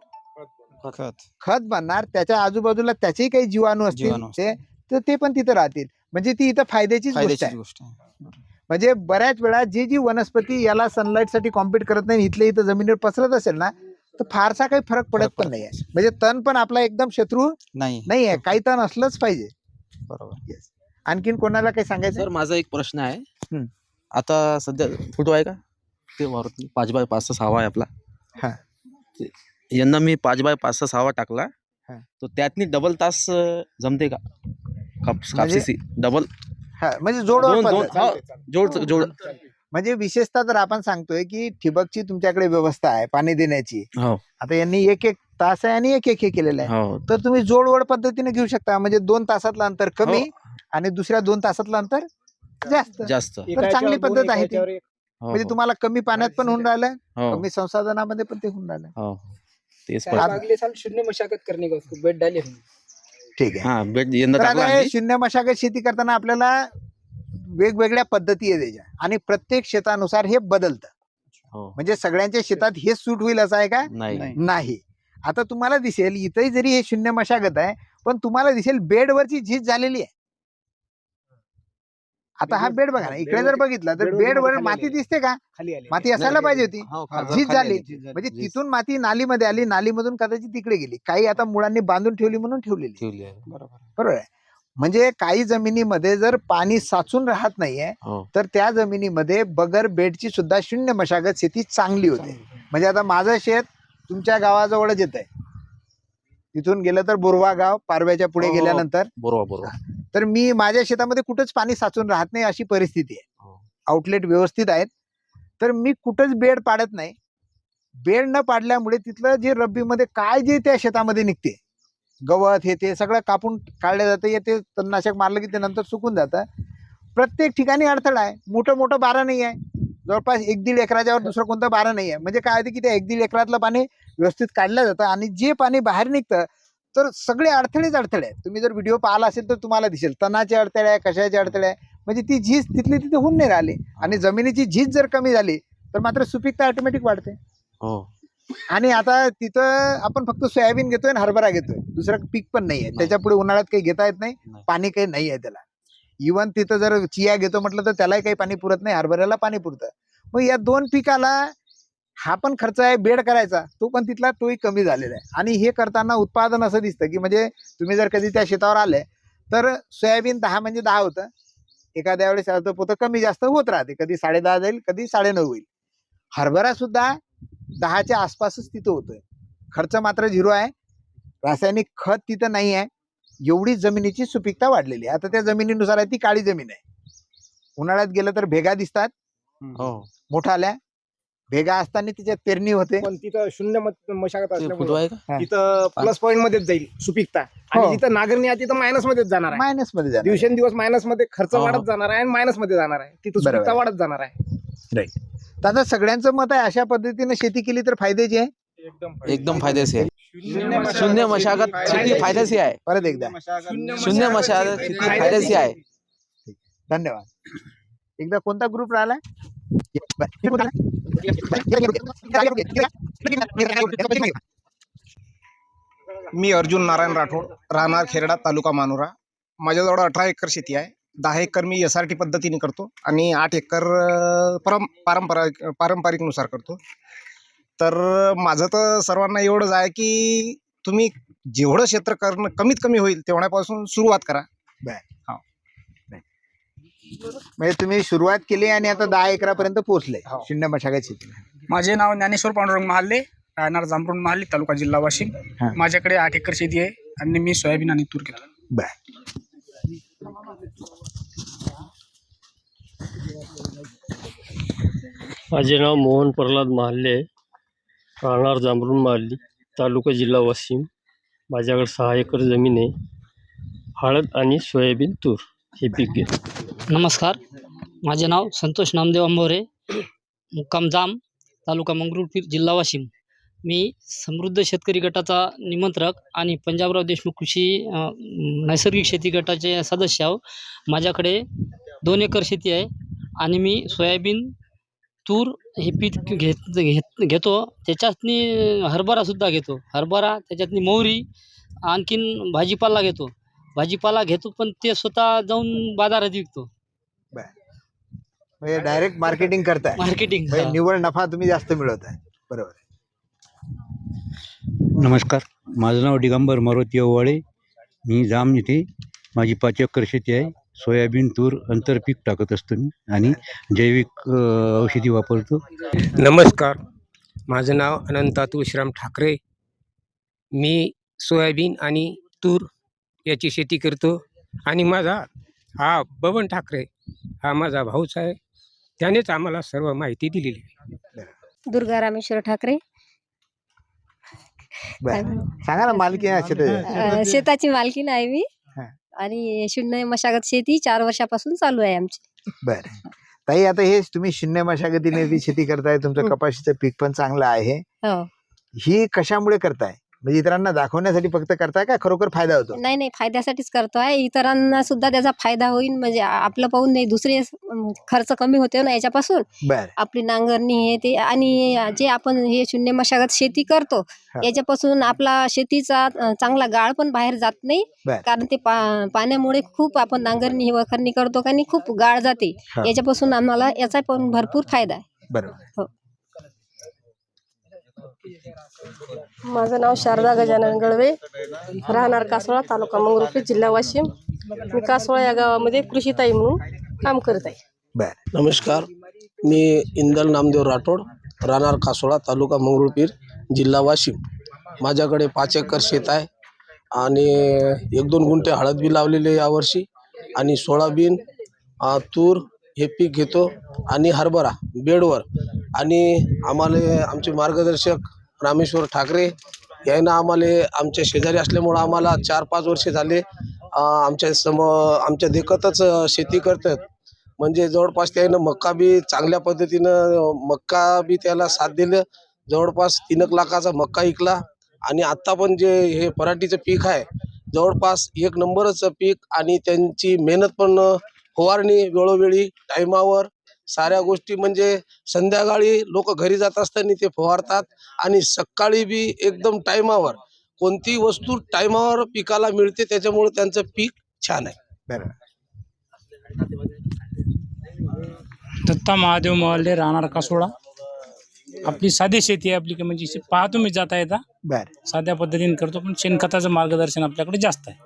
खत बनणार. त्याच्या आजूबाजूला त्याचेही काही जीवाणू असतील तर ते पण तिथे राहतील. म्हणजे ती इथं फायद्याचीच गोष्ट आहे. म्हणजे बऱ्याच वेळा जी वनस्पती याला सनलाईट साठी कॉम्पीट करत नाही, इथल्या इथं जमिनीवर पसरत असेल ना, तर फारसा काही फरक पडत पण नाही आहे. म्हणजे तण पण आपला एकदम शत्रू नाही आहे, काही तण असलंच पाहिजे. बरोबर. आणखीन कोणाला काही सांगायचं? सर माझा एक प्रश्न आहे. आता सध्या फोटो आहे का ते 5x5 सावा आहे आपला. हा. यंदा मी 5x5 सावा टाकला, तर त्यातनी डबल तास जमते का कापसी डबल? म्हणजे जोड जोड म्हणजे विशेषतः तर आपण सांगतोय की ठिबकची तुमच्याकडे व्यवस्था आहे पाणी देण्याची. आता यांनी 1-1 तास आहे आणि 1-1 हे केलेलं आहे. तर तुम्ही जोडवड पद्धतीने घेऊ शकता. म्हणजे 2 तासातलं अंतर कमी आणि दुसऱ्या 2 तासातलं अंतर जास्त. तर चांगली पद्धत आहे ती. म्हणजे तुम्हाला कमी पाण्यात पण होऊन राहिलं, कमी संसाधनामध्ये पण ते होऊन राहिलं. अगले साल शून्य मशागत करने का उसको बेड डाले होंगे. ठीक आहे. बेड यंदा तर टाकला आता हे आम्ही. शून्य मशागत शेती करताना आपल्याला वेगवेगळ्या पद्धती आहे त्याच्या आणि प्रत्येक शेतानुसार हे बदलतं. म्हणजे सगळ्यांच्या शेतात हे सूट होईल असं आहे का? नाही. आता तुम्हाला दिसेल इथंही जरी हे शून्य मशागत आहे, पण तुम्हाला दिसेल बेडवरची झीज झालेली आहे. आता हा बेड बघा ना, इकडे जर बघितला तर बेडवर माती दिसते का? माती असायला पाहिजे होती, झीज झाली. म्हणजे तिथून माती नालीमध्ये आली, नालीमधून कदाचित तिकडे गेली. काही आता मुळांनी बांधून ठेवली म्हणून ठेवलेली. बरोबर आहे. म्हणजे काही जमिनीमध्ये जर पाणी साचून राहत नाहीये, तर त्या जमिनीमध्ये बगर बेडची सुद्धा शून्य मशागत शेती चांगली होते. म्हणजे आता माझं शेत तुमच्या गावाजवळच येत आहे. तिथून गेलं तर बोरवा गाव, पारव्याच्या पुढे गेल्यानंतर बरोबर. तर मी माझ्या शेतामध्ये कुठंच पाणी साचून राहत नाही अशी परिस्थिती आहे. आउटलेट व्यवस्थित आहेत. तर मी कुठंच बेड पाडत नाही. बेड न पाडल्यामुळे तिथलं जे रब्बीमध्ये काय जे त्या शेतामध्ये निघते, गवत हे ते सगळं कापून काढलं जातं. ते तणनाशक मारलं की ते नंतर सुकून जातं. प्रत्येक ठिकाणी अडथळा आहे. मोठं बारा नाही आहे. जवळपास 1-1.5 एकराच्यावर दुसरं कोणतं बारा नाही आहे. म्हणजे काय होतं की त्या 1-1.5 एकरातलं पाणी व्यवस्थित काढलं जातं आणि जे पाणी बाहेर निघतं तर सगळे अडथळेच आहेत. तुम्ही जर व्हिडिओ पाहिला असेल तर तुम्हाला दिसेल तणाचे अडथळे आहे, कशाचे अडथळे आहे. म्हणजे ती झीज तिथली तिथे होऊन नाही राहिली. आणि जमिनीची झीज जर कमी झाली तर मात्र सुपीकता ऑटोमॅटिक वाढते. आणि आता तिथं आपण फक्त सोयाबीन घेतोय आणि हरभरा घेतोय, दुसरं पीक पण नाहीये. त्याच्या पुढे उन्हाळ्यात काही घेता येत नाही, पाणी काही नाही आहे त्याला. इव्हन तिथं जर चिया घेतो म्हटलं तर त्यालाही काही पाणी पुरत नाही, हरभऱ्याला पाणी पुरतं. मग या 2 पिकाला हा पण खर्च आहे बेड करायचा, तो पण तिथला तोही कमी झालेला आहे. आणि हे करताना उत्पादन असं दिसतं की म्हणजे तुम्ही जर कधी त्या शेतावर आले तर सोयाबीन 10 म्हणजे 10 होतं. एखाद्या वेळेस पोतं कमी जास्त होत राहते, कधी 10.5 जाईल, कधी 9.5 होईल. हरभरा सुद्धा 10च्या आसपासच तिथं होतोय. खर्च मात्र 0 आहे. रासायनिक खत तिथं नाही आहे. एवढी जमिनीची सुपीकता वाढलेली आहे. आता त्या जमिनीनुसार आहे, ती काळी जमीन आहे. उन्हाळ्यात गेलं तर भेगा दिसतात मोठाल्या, भेगा असताना तिच्यात पेरणी होते. पण तिथं शून्य मशागत फोटो असल्यामुळे आहे का? तिथं प्लस पॉईंट मध्येच जाईल सुपीकता. आणि जिथं नागरणी आहे तिथं मायनस मध्येच जाणार आहे. मायनस मध्ये जाणार. दिवसेंदिवस मायनस मध्ये खर्च वाढत जाणार आहे आणि मायनस मध्ये जाणार आहे. तिथं सुपीकता वाढत जाणार आहे. राईट. तर आता सगळ्यांचं मत आहे अशा पद्धतीने शेती केली तर फायद्याची आहे. एकदम फायदेशीर आहे. शून्य मशागत शेती फायदेशीर आहे. परत एकदा शून्य मशागत शेती फायदेशीर आहे. धन्यवाद. एकदा कोणता ग्रुप राहिला? मी अर्जुन नारायण राठोड, राहणार खेरडा, तालुका मानोरा. माझ्याजवळ 18 एकर शेती आहे. 10 एकर मी SRT पद्धतीने करतो आणि 8 एकर पारंपरिकनुसार करतो. तर माझं तर सर्वांना एवढंच आहे की तुम्ही जेवढं क्षेत्र करणं कमीत कमी होईल तेवढ्यापासून सुरुवात करा. म्हणजे तुम्ही सुरुवात केली आणि आता 10 एकरापर्यंत पोहोचले शून्य मशागत शेती. माझे नाव ज्ञानेश्वर पांडुरंग महाले, राहणार जांभरुण महाली, तालुका जिल्हा वाशिम. माझ्याकडे 8 एकर शेती आहे आणि मी सोयाबीन आणि तूर घेतो. बर. माझे नाव मोहन प्रल्हाद महाले, राहणार जांभरून मारली, तालुका जिल्हा वाशिम. माझ्याकडे 6 एकर जमीन आहे. हळद आणि सोयाबीन, तूर हे पीक घेतो. नमस्कार, माझे नाव संतोष नामदेव अंबोरे, मुक्काम जाम, तालुका मंगरुळपीर, जिल्हा वाशिम. मी समृद्ध शेतकरी गटाचा निमंत्रक आणि पंजाबराव देशमुख कृषी नैसर्गिक शेती गटाचे सदस्य आहो. माझ्याकडे 2 एकर शेती आहे आणि मी सोयाबीन, तूर हे पीक घेतो. त्याच्यातनी हरभरासुद्धा घेतो. हरभरा, त्याच्यातनी मोहरी, आणखीन भाजीपाला घेतो. भाजीपाला घेतो पण ते स्वतः जाऊन बाजारात विकतो. म्हणजे डायरेक्ट मार्केटिंग करताय. मार्केटिंग, म्हणजे निव्वळ नफा तुम्ही जास्त मिळवताय. बरोबर. नमस्कार, माझं नाव दिगंबर मारुती ओवाळे. मी जाम येथे माझी 5 एकर शेती आहे. सोयाबीन, तूर आंतरपीक टाकत असतो मी आणि जैविक औषधी वापरतो. नमस्कार, माझं नाव अनंतात विश्राम ठाकरे. मी सोयाबीन आणि तूर याची शेती करतो आणि माझा हा बबन ठाकरे हा माझा भाऊच आहे. त्यानेच आम्हाला सर्व माहिती दिलेली आहे. दुर्गा रामेश्वर ठाकरे. सांगा ना, मालकी शेताची मालकीण आहे मी आणि शून्य मशागत शेती 4 वर्षापासून चालू आहे आमची. बरं ताई, आता हे तुम्ही शून्य मशागतीने ती शेती करताय, तुमचं कपाशीचं पीक पण चांगलं आहे. हो. ही कशामुळे करताय? म्हणजे इतरांना दाखवण्यासाठी फक्त करताय का खरोखर फायदा होतो? नाही, फायद्यासाठीच करतो आहे. इतरांना सुद्धा त्याचा फायदा होईल, म्हणजे आपलं पाहून नाही, दुसरे खर्च कमी होते ना याच्यापासून. बरं. आपली नांगरणी हे ते, आणि जे आपण हे शून्य मशागत शेती करतो याच्यापासून आपला शेतीचा चांगला गाळ पण बाहेर जात नाही. कारण ते पाण्यामुळे खूप आपण नांगरणी वखरणी करतो आणि खूप गाळ जाते. याच्यापासून आम्हाला याचा पण भरपूर फायदा आहे. बरोबर. हो. माझं नाव शारदा गजानन गळवे, राहणार कासोळा, तालुका मंगरुळपीर, जिल्हा वाशिम. मी कासोळा या गावामध्ये कृषीताई म्हणून काम करत आहे. नमस्कार, मी इंदल नामदेव राठोड, राहणार कासोळा, तालुका मंगरुळपीर, जिल्हा वाशिम. माझ्याकडे 5 एकर शेत आहे आणि 1-2 गुंठे हळद बी लावलेले यावर्षी आणि सोयाबीन, तूर हे पीक घेतो आणि हरभरा बेडवर. आणि आम्हाला आमचे मार्गदर्शक रामेश्वर ठाकरे यानं आमच्या शेजारी असल्यामुळं आम्हाला 4-5 वर्षे झाले आमच्या देखतच शेती करतात. म्हणजे जवळपास त्यानं मक्का बी चांगल्या पद्धतीनं मक्का बी त्याला साथ दिलं. जवळपास 3 लाखाचा मक्का विकला आणि आत्ता पण जे हे पराठीचं पीक आहे जवळपास 1 नंबरच पीक. आणि त्यांची मेहनत पण, फवारणी वेळोवेळी टायमावर, साऱ्या गोष्टी. म्हणजे संध्याकाळी लोक घरी जात असताना ते फवारतात आणि सकाळी बी एकदम टायमावर. कोणती वस्तू टायमावर पिकाला मिळते, त्याच्यामुळे त्यांचं पीक छान आहे. दत्ता महादेव मोहल्ले, राहणार कासोळा. आपली साधी शेती आहे आपली, म्हणजे पाहतो मी जाता येता साध्या पद्धतीने करतो, पण शेणखताचं मार्गदर्शन आपल्याकडे जास्त आहे.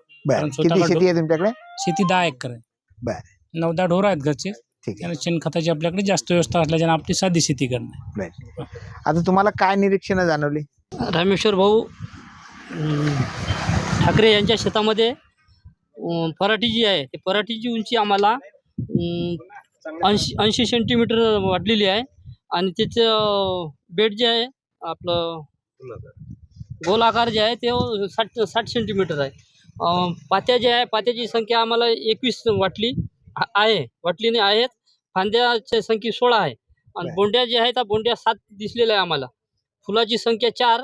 किती शेती आहे तुमच्याकडे? शेती 10 एकर आहे. 9-10 ढोरं आहेत घरचे. त्यामुळे शेणखताची आपल्याकडे जास्त व्यवस्था असल्याने आपली साधी शेती करणं. आता तुम्हाला काय निरीक्षण जाणवली? रामेश्वर भाऊ ठाकरे यांच्या शेतामध्ये पराठी जी आहे, ते पराठीची उंची आम्हाला 80 सेंटीमीटर वाढलेली आहे आणि त्याचं बेड जे आहे आपलं गोलाकार जे आहे ते 60 सेंटीमीटर आहे. पात्या जे आहे, पात्याची संख्या आम्हाला 21 वाटली नाही आहेत. फांद्याची संख्या 16 आहे आणि बोंड्या जे आहेत त्या बोंड्या 7 दिसलेल्या आहे आम्हाला. फुलाची संख्या 4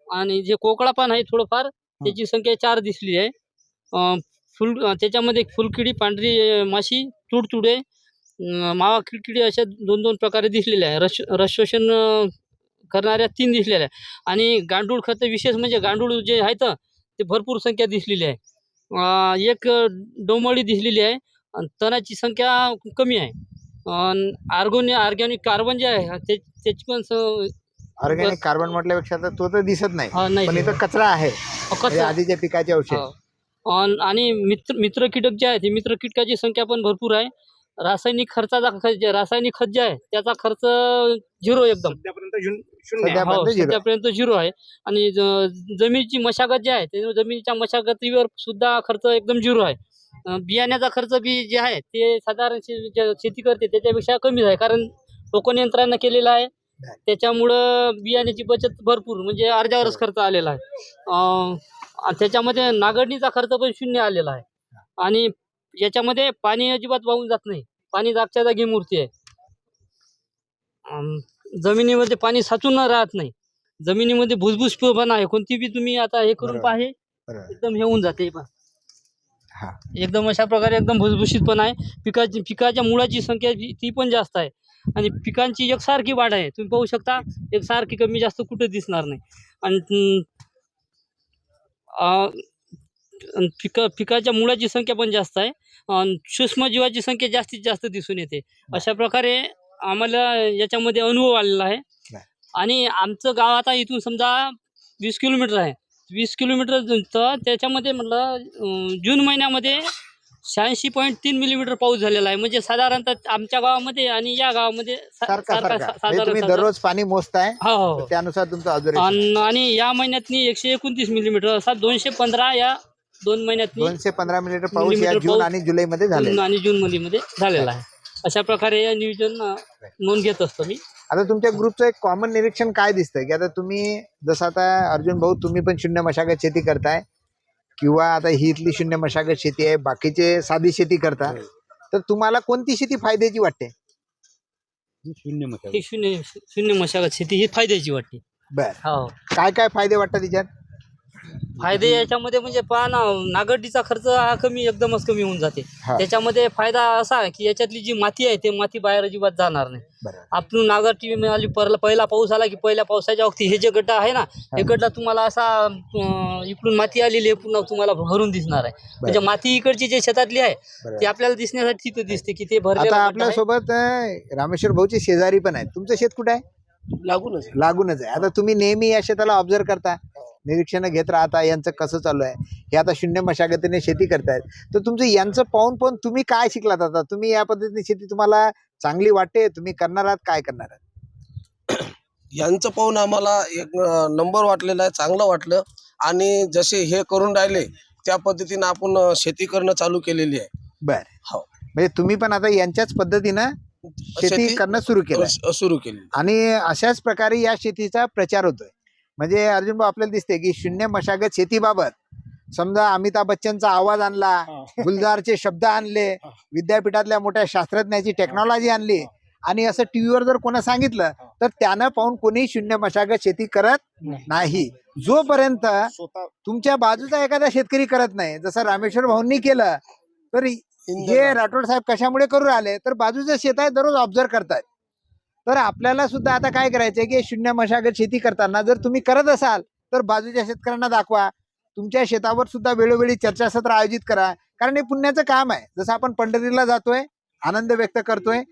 आणि जे कोकळा पान आहे थोडंफार त्याची संख्या 4 दिसली आहे. त्याच्यामध्ये फुलकिडी, पांढरी माशी, तुडतुडे, मावा किडकिडी अशा 2-2 प्रकारे दिसलेले आहे. रस शोषण करणाऱ्या 3 दिसलेल्या आहे. आणि गांडूळ खत विशेष म्हणजे गांडूळ जे आहेत ते भरपूर संख्या दिसलेली आहे. 1 डोमळी दिसलेली आहे. तणाची संख्या कमी आहे. ऑर्गॅनिक कार्बन जे आहे त्याची पण ऑर्गॅनिक कार्बन म्हटल्यापेक्षा तो तर दिसत नाही, पण इथं कचरा आहे. आधीच्या पिकाचे औषध. आणि मित्र कीटक जे आहेत, मित्र कीटकाची संख्या पण भरपूर आहे. रासायनिक रासायनिक खत जे आहे त्याचा खर्च 0 एकदम सध्यापर्यंत 0 आहे. आणि जमिनीची मशागत जी आहे ते जमिनीच्या मशागतीवर सुद्धा खर्च एकदम 0 आहे. बियाण्याचा खर्च बी जे आहे ते साधारण शेती करते त्याच्यापेक्षा कमीच आहे, कारण टोकन यंत्रानं केलेलं आहे. त्याच्यामुळं बियाण्याची बचत भरपूर म्हणजे अर्ध्यावरच खर्च आलेला आहे. आणि त्याच्यामध्ये नांगरणीचा खर्च पण शून्य आलेला आहे. आणि याच्यामध्ये पाणी अजिबात वाहून जात नाही. पाणी जागच्या जागी मूर्ती आहे. जमिनीमध्ये पाणी साचून राहत नाही. जमिनीमध्ये भुसभुशीतपणा आहे. कोणती बी तुम्ही आता हे करून पाहे एकदम हे होऊन जाते. एकदम अशा प्रकारे एकदम भुसभुशीतपणा आहे. पिकाच्या मुळाची संख्या ती पण जास्त आहे. आणि पिकांची एकसारखी वाढ आहे. तुम्ही पाहू शकता एकसारखी कमी जास्त कुठे दिसणार नाही. आणि पिकाच्या मुळाची संख्या पण जास्त आहे. सूक्ष्मजीवाची संख्या जास्तीत जास्त दिसून येते. अशा प्रकारे आम्हाला याच्यामध्ये अनुभव आलेला आहे. आणि आमचं गाव आता इथून समजा 20 किलोमीटर आहे. 20 किलोमीटर त्याच्यामध्ये म्हटलं जून महिन्यामध्ये 86.3 मिलीमीटर पाऊस झालेला आहे. म्हणजे साधारणतः आमच्या गावामध्ये आणि या गावामध्ये तुम्ही दररोज पाणी मोजताय. हो. त्यानुसार तुमचं observation. आणि या महिन्यात 129 मिलीमीटर असा 215 या 2 महिन्यात 215 मिलीमीटर पाऊस या जून आणि जुलैमध्ये झाला आणि जून मध्ये झालेला आहे. अशा प्रकारे या नियोजन नोंद घेत असतो मी. आता तुमच्या ग्रुपचं एक कॉमन निरीक्षण काय दिसतं की आता तुम्ही जसं आता अर्जुन भाऊ तुम्ही पण शून्य मशागत शेती करताय किंवा आता ही इथली शून्य मशागत शेती आहे, बाकीचे साधी शेती करता, तर तुम्हाला कोणती शेती फायद्याची वाटते? शून्य मशागत शेती ही फायद्याची वाटते. बर, हो. काय काय फायदे वाटतात तिच्यात? फायदे याच्यामध्ये म्हणजे पहा ना, नांगरणीचा खर्च हा एकदमच कमी होऊन जाते. त्याच्यामध्ये फायदा असा आहे की याच्यातली जी माती आहे ते माती बाहेर अजिबात जाणार नाही. आपण नांगरटी मिळाली, पहिला पाऊस आला की पहिल्या पावसाच्या वक्ती हे जे गड्डा आहे ना, हे गड्डा तुम्हाला असा इकडून माती आलेली आहे पुन्हा तुम्हाला भरून दिसणार आहे. म्हणजे माती इकडची जे शेतातली आहे ती आपल्याला दिसण्यासाठी तिथं दिसते की ते भरलेलं. आता आपल्या सोबत रामेश्वर भाऊचे शेजारी पण आहेत. तुमचं शेत कुठे आहे? लागूनच आहे. आता तुम्ही नेहमी या शेताला ऑब्झर्व करता, निरीक्षण घेत राहता यांचं कसं चालू आहे. हे आता शून्य मशागतीने शेती करतायत, तर तुमचं यांचं पाहून तुम्ही काय शिकलात? आता तुम्ही या पद्धतीने शेती तुम्हाला चांगली वाटते? तुम्ही करणार आहात? काय करणार आहात? यांचं पाहून आम्हाला एक नंबर वाटलेला आहे, चांगलं वाटलं. आणि जसे हे करून राहिले त्या पद्धतीनं आपण शेती करणं चालू केलेली आहे. बर, हो. म्हणजे तुम्ही पण आता यांच्याच पद्धतीनं शेती करणं सुरू केली आणि अशाच प्रकारे या शेतीचा प्रचार होतोय. म्हणजे अर्जुन भाऊ आपल्याला दिसते की शून्य मशागत शेतीबाबत समजा अमिताभ बच्चनचा आवाज आणला, गुलजारचे शब्द आणले, विद्यापीठातल्या मोठ्या शास्त्रज्ञाची टेक्नॉलॉजी आणली आणि असं टीव्हीवर जर कोणा सांगितलं तर त्यानं पाहून कोणी शून्य मशागत शेती करत नाही. जोपर्यंत तुमच्या बाजूचा एखादा शेतकरी करत नाही, जसं रामेश्वर भाऊंनी केलं, तर हे राठोड साहेब कशामुळे करू राहिले तर बाजूचं शेत आहे दररोज ऑब्झर्व करतायत. तर आपल्याला सुद्धा आता काय करायचंय की शून्य मशागत शेती करताना जर तुम्ही करत असाल तर बाजूच्या शेतकऱ्यांना दाखवा. तुमच्या शेतावर सुद्धा वेळोवेळी चर्चासत्र आयोजित करा, कारण हे पुण्याचं काम आहे. जसं आपण पंढरीला जातोय, आनंद व्यक्त करतोय,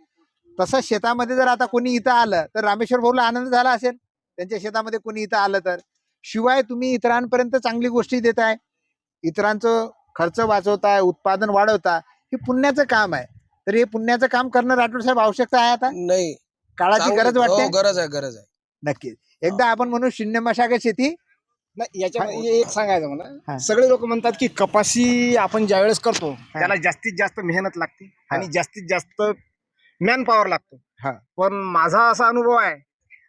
तसं शेतामध्ये जर आता कोणी इथं आलं तर रामेश्वर भाऊला आनंद झाला असेल त्यांच्या शेतामध्ये कोणी इथं आलं तर. शिवाय तुम्ही इतरांपर्यंत चांगली गोष्टी देताय, इतरांचं खर्च वाचवताय, उत्पादन वाढवता, हे पुण्याचं काम आहे. तर हे पुण्याचं काम करणं राठोड साहेब आवश्यकता आहे आता? नाही, काळाची गरज वाटते. गरज आहे. नक्कीच. एकदा आपण म्हणू शून्य मशागत शेती. नाही, याच्यामध्ये एक सांगायचं मला, सगळे लोक म्हणतात की कपाशी आपण ज्यावेळेस करतो त्याला जास्तीत जास्त मेहनत लागते आणि जास्तीत जास्त मॅन पॉवर लागतो. पण माझा असा अनुभव आहे,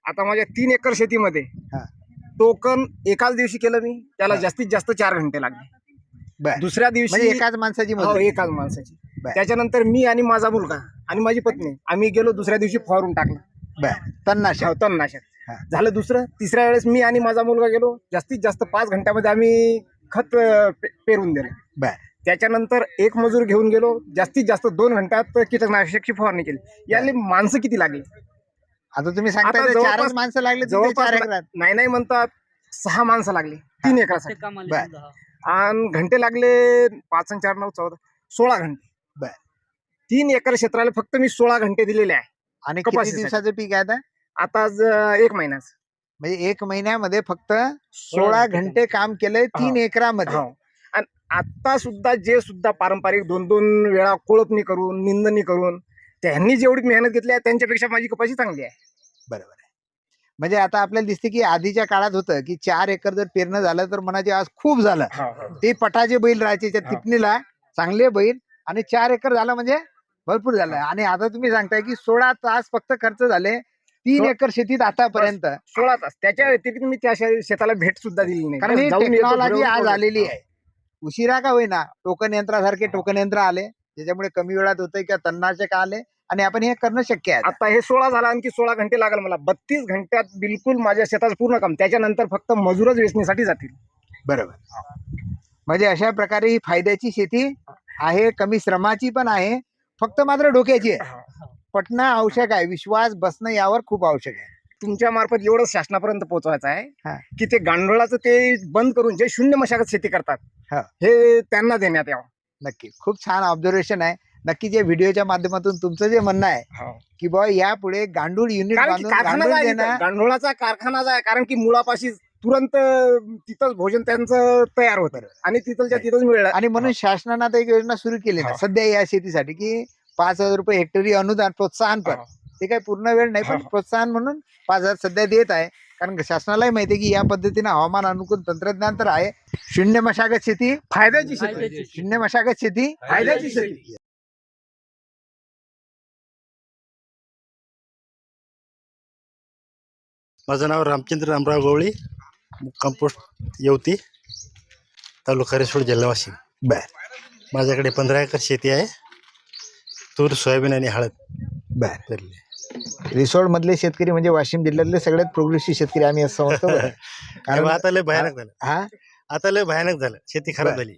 आता माझ्या 3 एकर शेतीमध्ये टोकन एकाच दिवशी केलं मी, त्याला जास्तीत जास्त 4 घंटे लागले. दुसऱ्या दिवशी एकाच माणसाची एकाच माणसाची. त्याच्यानंतर मी आणि माझा मुलगा आणि माझी पत्नी आम्ही गेलो, दुसऱ्या दिवशी फवारून टाकलं तणनाशक झालं. तिसऱ्या वेळेस मी आणि माझा मुलगा गेलो, जास्तीत जास्त 5 घंट्यामध्ये आम्ही खत पेरून दिलं. त्याच्यानंतर एक मजूर घेऊन गेलो, जास्तीत जास्त 2 घंट्यात कीटकनाशकची फवारणी केली. याले माणसं किती लागली? आता तुम्ही सांगता 4 माणसं लागले जवळपास, नाही म्हणतात 6 माणसं लागली 3 एकरासाठी. आणि घंटे लागले 5 आणि 4 9 14 16 घंटे. 3 एकर क्षेत्राला फक्त मी 16 घंटे दिलेले आहे. आणि किती दिवसाचं पीक आहे आता 1 महिन्याचं. म्हणजे 1 महिन्यामध्ये फक्त 16 घंटे काम केलंय 3 एकरामध्ये. आणि आता सुद्धा पारंपरिक 2-2 वेळा कोळपणी करून, निंदणी करून त्यांनी जेवढी मेहनत घेतली आहे त्यांच्यापेक्षा माझी कपाशी चांगली आहे. बरोबर आहे. म्हणजे आता आपल्याला दिसते की आधीच्या काळात होतं की 4 एकर जर पेरणं झालं तर मनाचे आज खूप झालं. ते पटाचे बैल राहायचे त्या टिपणीला, चांगले बैल, आणि 4 एकर झालं म्हणजे भरपूर झालं आणि आता तुम्ही सांगताय की 16 तास फक्त खर्च झाले 3 एकर शेतीत आतापर्यंत. 16 तास. त्याच्या व्यतिरिक्त मी त्या शेताला भेट सुद्धा दिली नाही. कारण ही जाऊन येतो, टेक्नॉलॉजी फिरवून आज येतो. आलेली आहे. उशिरा का होईना टोकन यंत्रासारखे टोकन यंत्र आले त्याच्यामुळे कमी वेळात होतंय किंवा तणनाशक आले आणि आपण हे करणं शक्य आहे. आता हे 16 झाला, आणखी 16 घंटे लागेल मला. 32 घंट्यात बिलकुल माझ्या शेताचं पूर्ण काम. त्याच्यानंतर फक्त मजूरच वेचणीसाठी जातील. बरोबर. म्हणजे अशा प्रकारे ही फायद्याची शेती आहे, कमी श्रमाची पण आहे, फक्त मात्र डोक्याची आहे. पटणं आवश्यक आहे, विश्वास बसणं यावर खूप आवश्यक आहे. तुमच्या मार्फत एवढंच शासनापर्यंत पोहोचवायचं आहे की ते गांडोळाचं ते बंद करून जे शून्य मशागत शेती करतात हे त्यांना देण्यात यावं. नक्की खूप छान ऑब्झर्वेशन आहे. नक्की जे व्हिडिओच्या माध्यमातून तुमचं जे म्हणणं आहे की बा यापुढे गांडूळ युनिट कारण की बांधून कारखाना गांडूळ आहे देणं तिथं, गांडोळाचा कारखानाच आहे. कारण की मुळापाशी तुरंत तिथंच भोजन त्यांचं तयार होतं आणि तिथलच्या तिथंच मिळलं. आणि म्हणून शासनानं आता एक योजना सुरू केली ना सध्या या शेतीसाठी की 5,000 रुपये हेक्टरी अनुदान प्रोत्साहन पण. ते काही पूर्ण वेळ नाही पण प्रोत्साहन म्हणून 5,000 सध्या देत आहे. कारण शासनालाही माहिती आहे की या पद्धतीने हवामान अनुकूल तंत्रज्ञान तर आहे. शून्य मशागत शेती फायद्याची शेती. शून्य मशागत शेती फायद्याची शेती. माझं नाव रामचंद्र रामराव गवळी, मुक्काम पोस्ट येवती, तालुका रिसोड, जिल्हा वाशिम. बर. माझ्याकडे 15 एकर शेती आहे. तूर, सोयाबीन आणि हळद. बर. रिसोड मधले शेतकरी म्हणजे वाशिम जिल्ह्यातले सगळ्यात प्रोग्रेसिव्ह शेतकरी आम्ही असं समजतो. कारण आता लय भयानक झालं. हा आता लय भयानक झालं, शेती खराब झाली.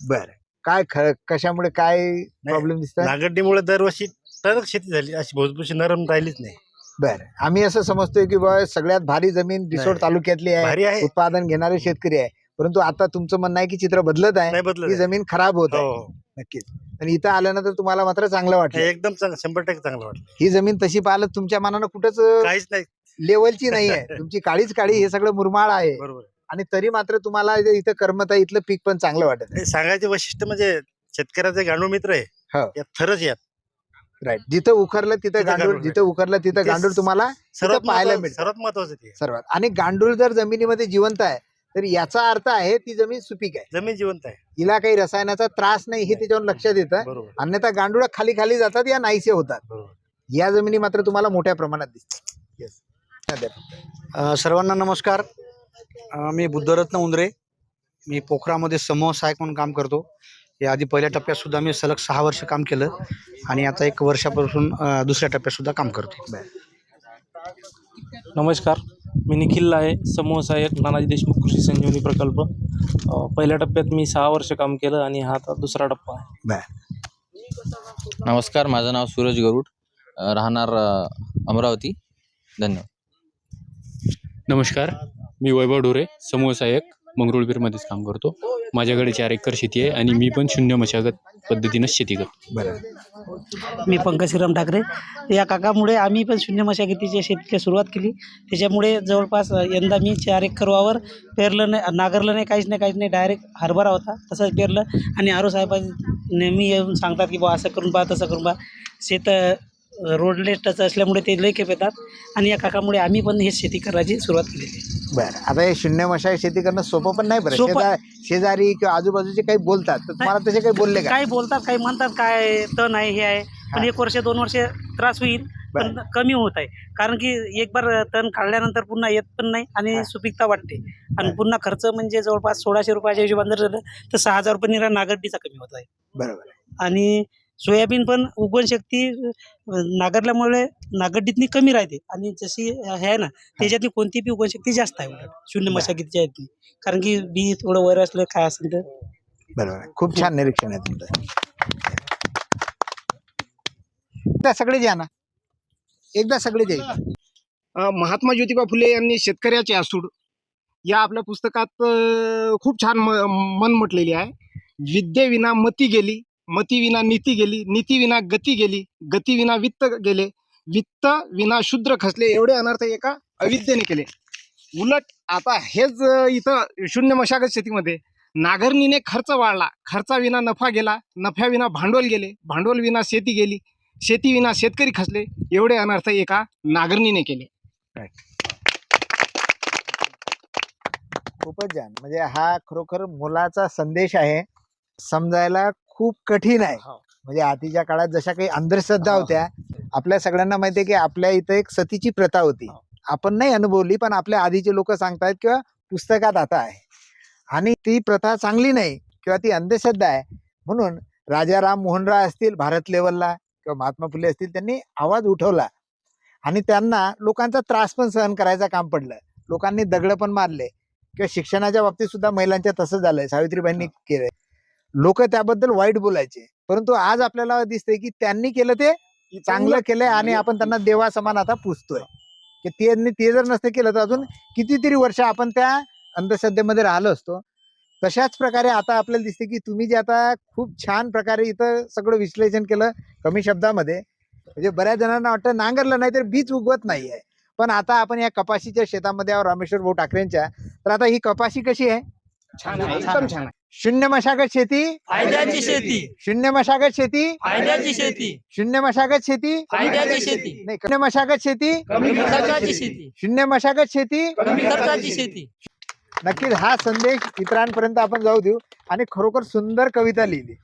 बर. काय कशामुळे काय प्रॉब्लेम दिसतात? नागड्डीमुळे दरवर्षी टणक शेती झाली, अशी भुसभुशी नरम राहिलीच नाही. बर. आम्ही असं समजतोय की बा सगळ्यात भारी जमीन रिसोड तालुक्यातली भारी आहे, आहे. उत्पादन घेणारे शेतकरी आहे. परंतु आता तुमचं म्हणणं आहे की चित्र बदलत आहे, नाही बदलत ही आहे. जमीन खराब होत आहे. हो. नक्कीच. आणि इथं आल्यानंतर तुम्हाला मात्र चांगलं वाटलं. एकदम 100% चांगलं वाटलं. ही जमीन तशी पाहिलं तुमच्या मनानं कुठंच काहीच नाही. लेवलची नाही आहे. तुमची काळीच काळी, हे सगळं मुरमाळ आहे. बरोबर. आणि तरी मात्र तुम्हाला इथं करमत आहे, इथलं पीक पण चांगलं वाटत आहे. हे सांगायचे वैशिष्ट्य म्हणजे शेतकऱ्याचे गांडूळ मित्र आहे. हो. यात थरच यात राईट. जिथं उखरलं तिथं गांडूळ, जिथं उखरलं तिथं ते गांडूळ तुम्हाला सर्वात तिथं पाहायला महत्वाचं- मिळतं. सर्वात महत्वाचं ते सर्वात. आणि गांडूळ जर जमिनीमध्ये जिवंत आहे तर याचा अर्थ आहे ती जमीन सुपीक आहे, जमीन जिवंत आहे. हिला काही रसायनाचा त्रास नाही हे त्याच्यावर लक्षात येतं. बरोबर. अन्यथा गांडूळ खाली खाली जातात या नाहीसे होतात. बरोबर. या जमिनी मात्र तुम्हाला मोठ्या प्रमाणात दिसतात. येस. सर्वांना नमस्कार. मी बुद्धरत्न उंदरे. मी पोखरामध्ये समूह सहाय्यक म्हणून काम करतो. याआधी पहिल्या टप्प्यात सुद्धा मी सलग 6 वर्ष काम केलं आणि आता 1 वर्षापासून दुसऱ्या टप्प्यात सुद्धा काम करतो. नमस्कार, मी निखिल आहे, समूह सहाय्यक नानाजी देशमुख कृषी संजीवनी प्रकल्प. पहिल्या टप्प्यात मी 6 वर्ष काम केलं आणि हा आता दुसरा टप्पा आहे. नमस्कार, माझं नाव सूरज गरुड, राहणार अमरावती. धन्यवाद. नमस्कार, मी वैभव ढोरे, समूह सहाय्यक, मंगरुळपीरमध्येच काम करतो. माझ्याकडे 4 एकर शेती आहे आणि मी पण शून्य मशागत पद्धतीनं शेती करतो. मी पंकज श्रीराम ठाकरे. या काकामुळे आम्ही पण शून्य मशागतीच्या शेतीला सुरुवात केली. त्याच्यामुळे जवळपास यंदा मी 4 एकर वावर पेरलं नाही, नांगरलं नाही, काहीच नाही. डायरेक्ट हरभरा होता तसंच पेरलं. आणि आरो साहेबांनी नेहमी येऊन सांगतात की बा असं करून पहा, तसं करून पहा. शेत रोडले टच असल्यामुळे ते लई खेप येतात आणि या काकामुळे आम्ही पण हे शेती करायची सुरुवात केलेली. बरं. आता हे शून्य मशागत शेती करणं सोपं पण नाही. बरं, शेजारी किंवा आजूबाजूचे काही बोलतात तर तुम्हाला तसे काही बोलले का? काही बोलतात, काही म्हणतात काय तण आहे, हे आहे. पण 1 वर्ष 2 वर्ष त्रास होईल, पण कमी होत आहे. कारण की एक बार तण काढल्यानंतर पुन्हा येत पण नाही आणि सुपीकता वाटते. आणि पुन्हा खर्च म्हणजे जवळपास 1600 रुपयाच्या हिशोबाने जर झालं तर 6000 रुपये निरा नागरडीचा कमी होत आहे. बरोबर. आणि सोयाबीन पण उगवण शक्ती नांगरल्यामुळे नांगरडीतनी कमी राहते आणि जशी हे आहे ना त्याच्यातली कोणती बी उगवण शक्ती जास्त आहे उलट शून्य मशागतीच्या यातनी. कारण की बी थोडं वर असलं काय असेल तर. बरोबर. खूप छान निरीक्षण आहे तुमचं. एकदा सगळे या ना, एकदा सगळे या. महात्मा ज्योतिबा फुले यांनी शेतकऱ्याचे आसूड या आपल्या पुस्तकात खूप छान मन म्हटलेली आहे. विद्येविना मती गेली, मती विना नीती गेली, नीती विना गती गेली, गती विना वित्त गेले, वित्त विना शूद्र खसले. एवढे अनर्थ एका अविद्येने केले. उलट आता हेच इथं शून्य मशागत शेतीमध्ये नांगरणीने खर्च वाढला, खर्चाविना नफा गेला, नफ्याविना भांडवल गेले, भांडवल विना शेती गेली, शेती विना शेतकरी खसले. एवढे अनर्थ एका नांगरणीने केले. खूपच छान. म्हणजे हा खरोखर मोलाचा संदेश आहे, समजायला खूप कठीण आहे. म्हणजे आधीच्या काळात जशा काही अंधश्रद्धा होत्या, आपल्या सगळ्यांना माहिती आहे की आपल्या इथं एक सतीची प्रथा होती. आपण नाही अनुभवली, पण आपल्या आधीचे लोक सांगतायत किंवा पुस्तकात आता आहे. आणि ती प्रथा चांगली नाही किंवा ती अंधश्रद्धा आहे. म्हणून राजा राम मोहन राय असतील भारत लेवलला किंवा महात्मा फुले असतील, त्यांनी आवाज उठवला आणि त्यांना लोकांचा त्रास पण सहन करायचं काम पडलं. लोकांनी दगड पण मारले किंवा शिक्षणाच्या बाबतीत सुद्धा महिलांच्या तसं झालंय, सावित्रीबाईंनी केलंय. लोक त्याबद्दल वाईट बोलायचे, परंतु आज आपल्याला दिसतंय की त्यांनी केलं ते चांगलं केलंय आणि आपण त्यांना देवा समान आता पुजतोय. की त्यांनी ते जर नसतं केलं तर अजून कितीतरी वर्ष आपण त्या अंधश्रद्धेमध्ये राहिलो असतो. तशाच प्रकारे आता आपल्याला दिसते की तुम्ही जे आता खूप छान प्रकारे इथं सगळं विश्लेषण केलं कमी शब्दामध्ये. म्हणजे बऱ्याच जणांना वाटतं नांगरलं नाही तर बीज उगवत नाही आहे. पण आता आपण या कपाशीच्या शेतामध्ये आहोत रामेश्वर भाऊ ठाकरेंच्या. तर आता ही कपाशी कशी आहे? छान आहे, एकदम छान आहे. शून्य मशागत शेती, फायद्याची शेती, शून्य मशागत शेती, फायद्याची शेती, शून्य मशागत शेती, फायद्याची शेती, नाही शून्य मशागत शेती, कमी खर्चाची शेती, शून्य मशागत शेती, कमी खर्चाची शेती. नक्कीच हा संदेश इतरांपर्यंत आपण जाऊ देऊ. आणि खरोखर सुंदर कविता लिहिली.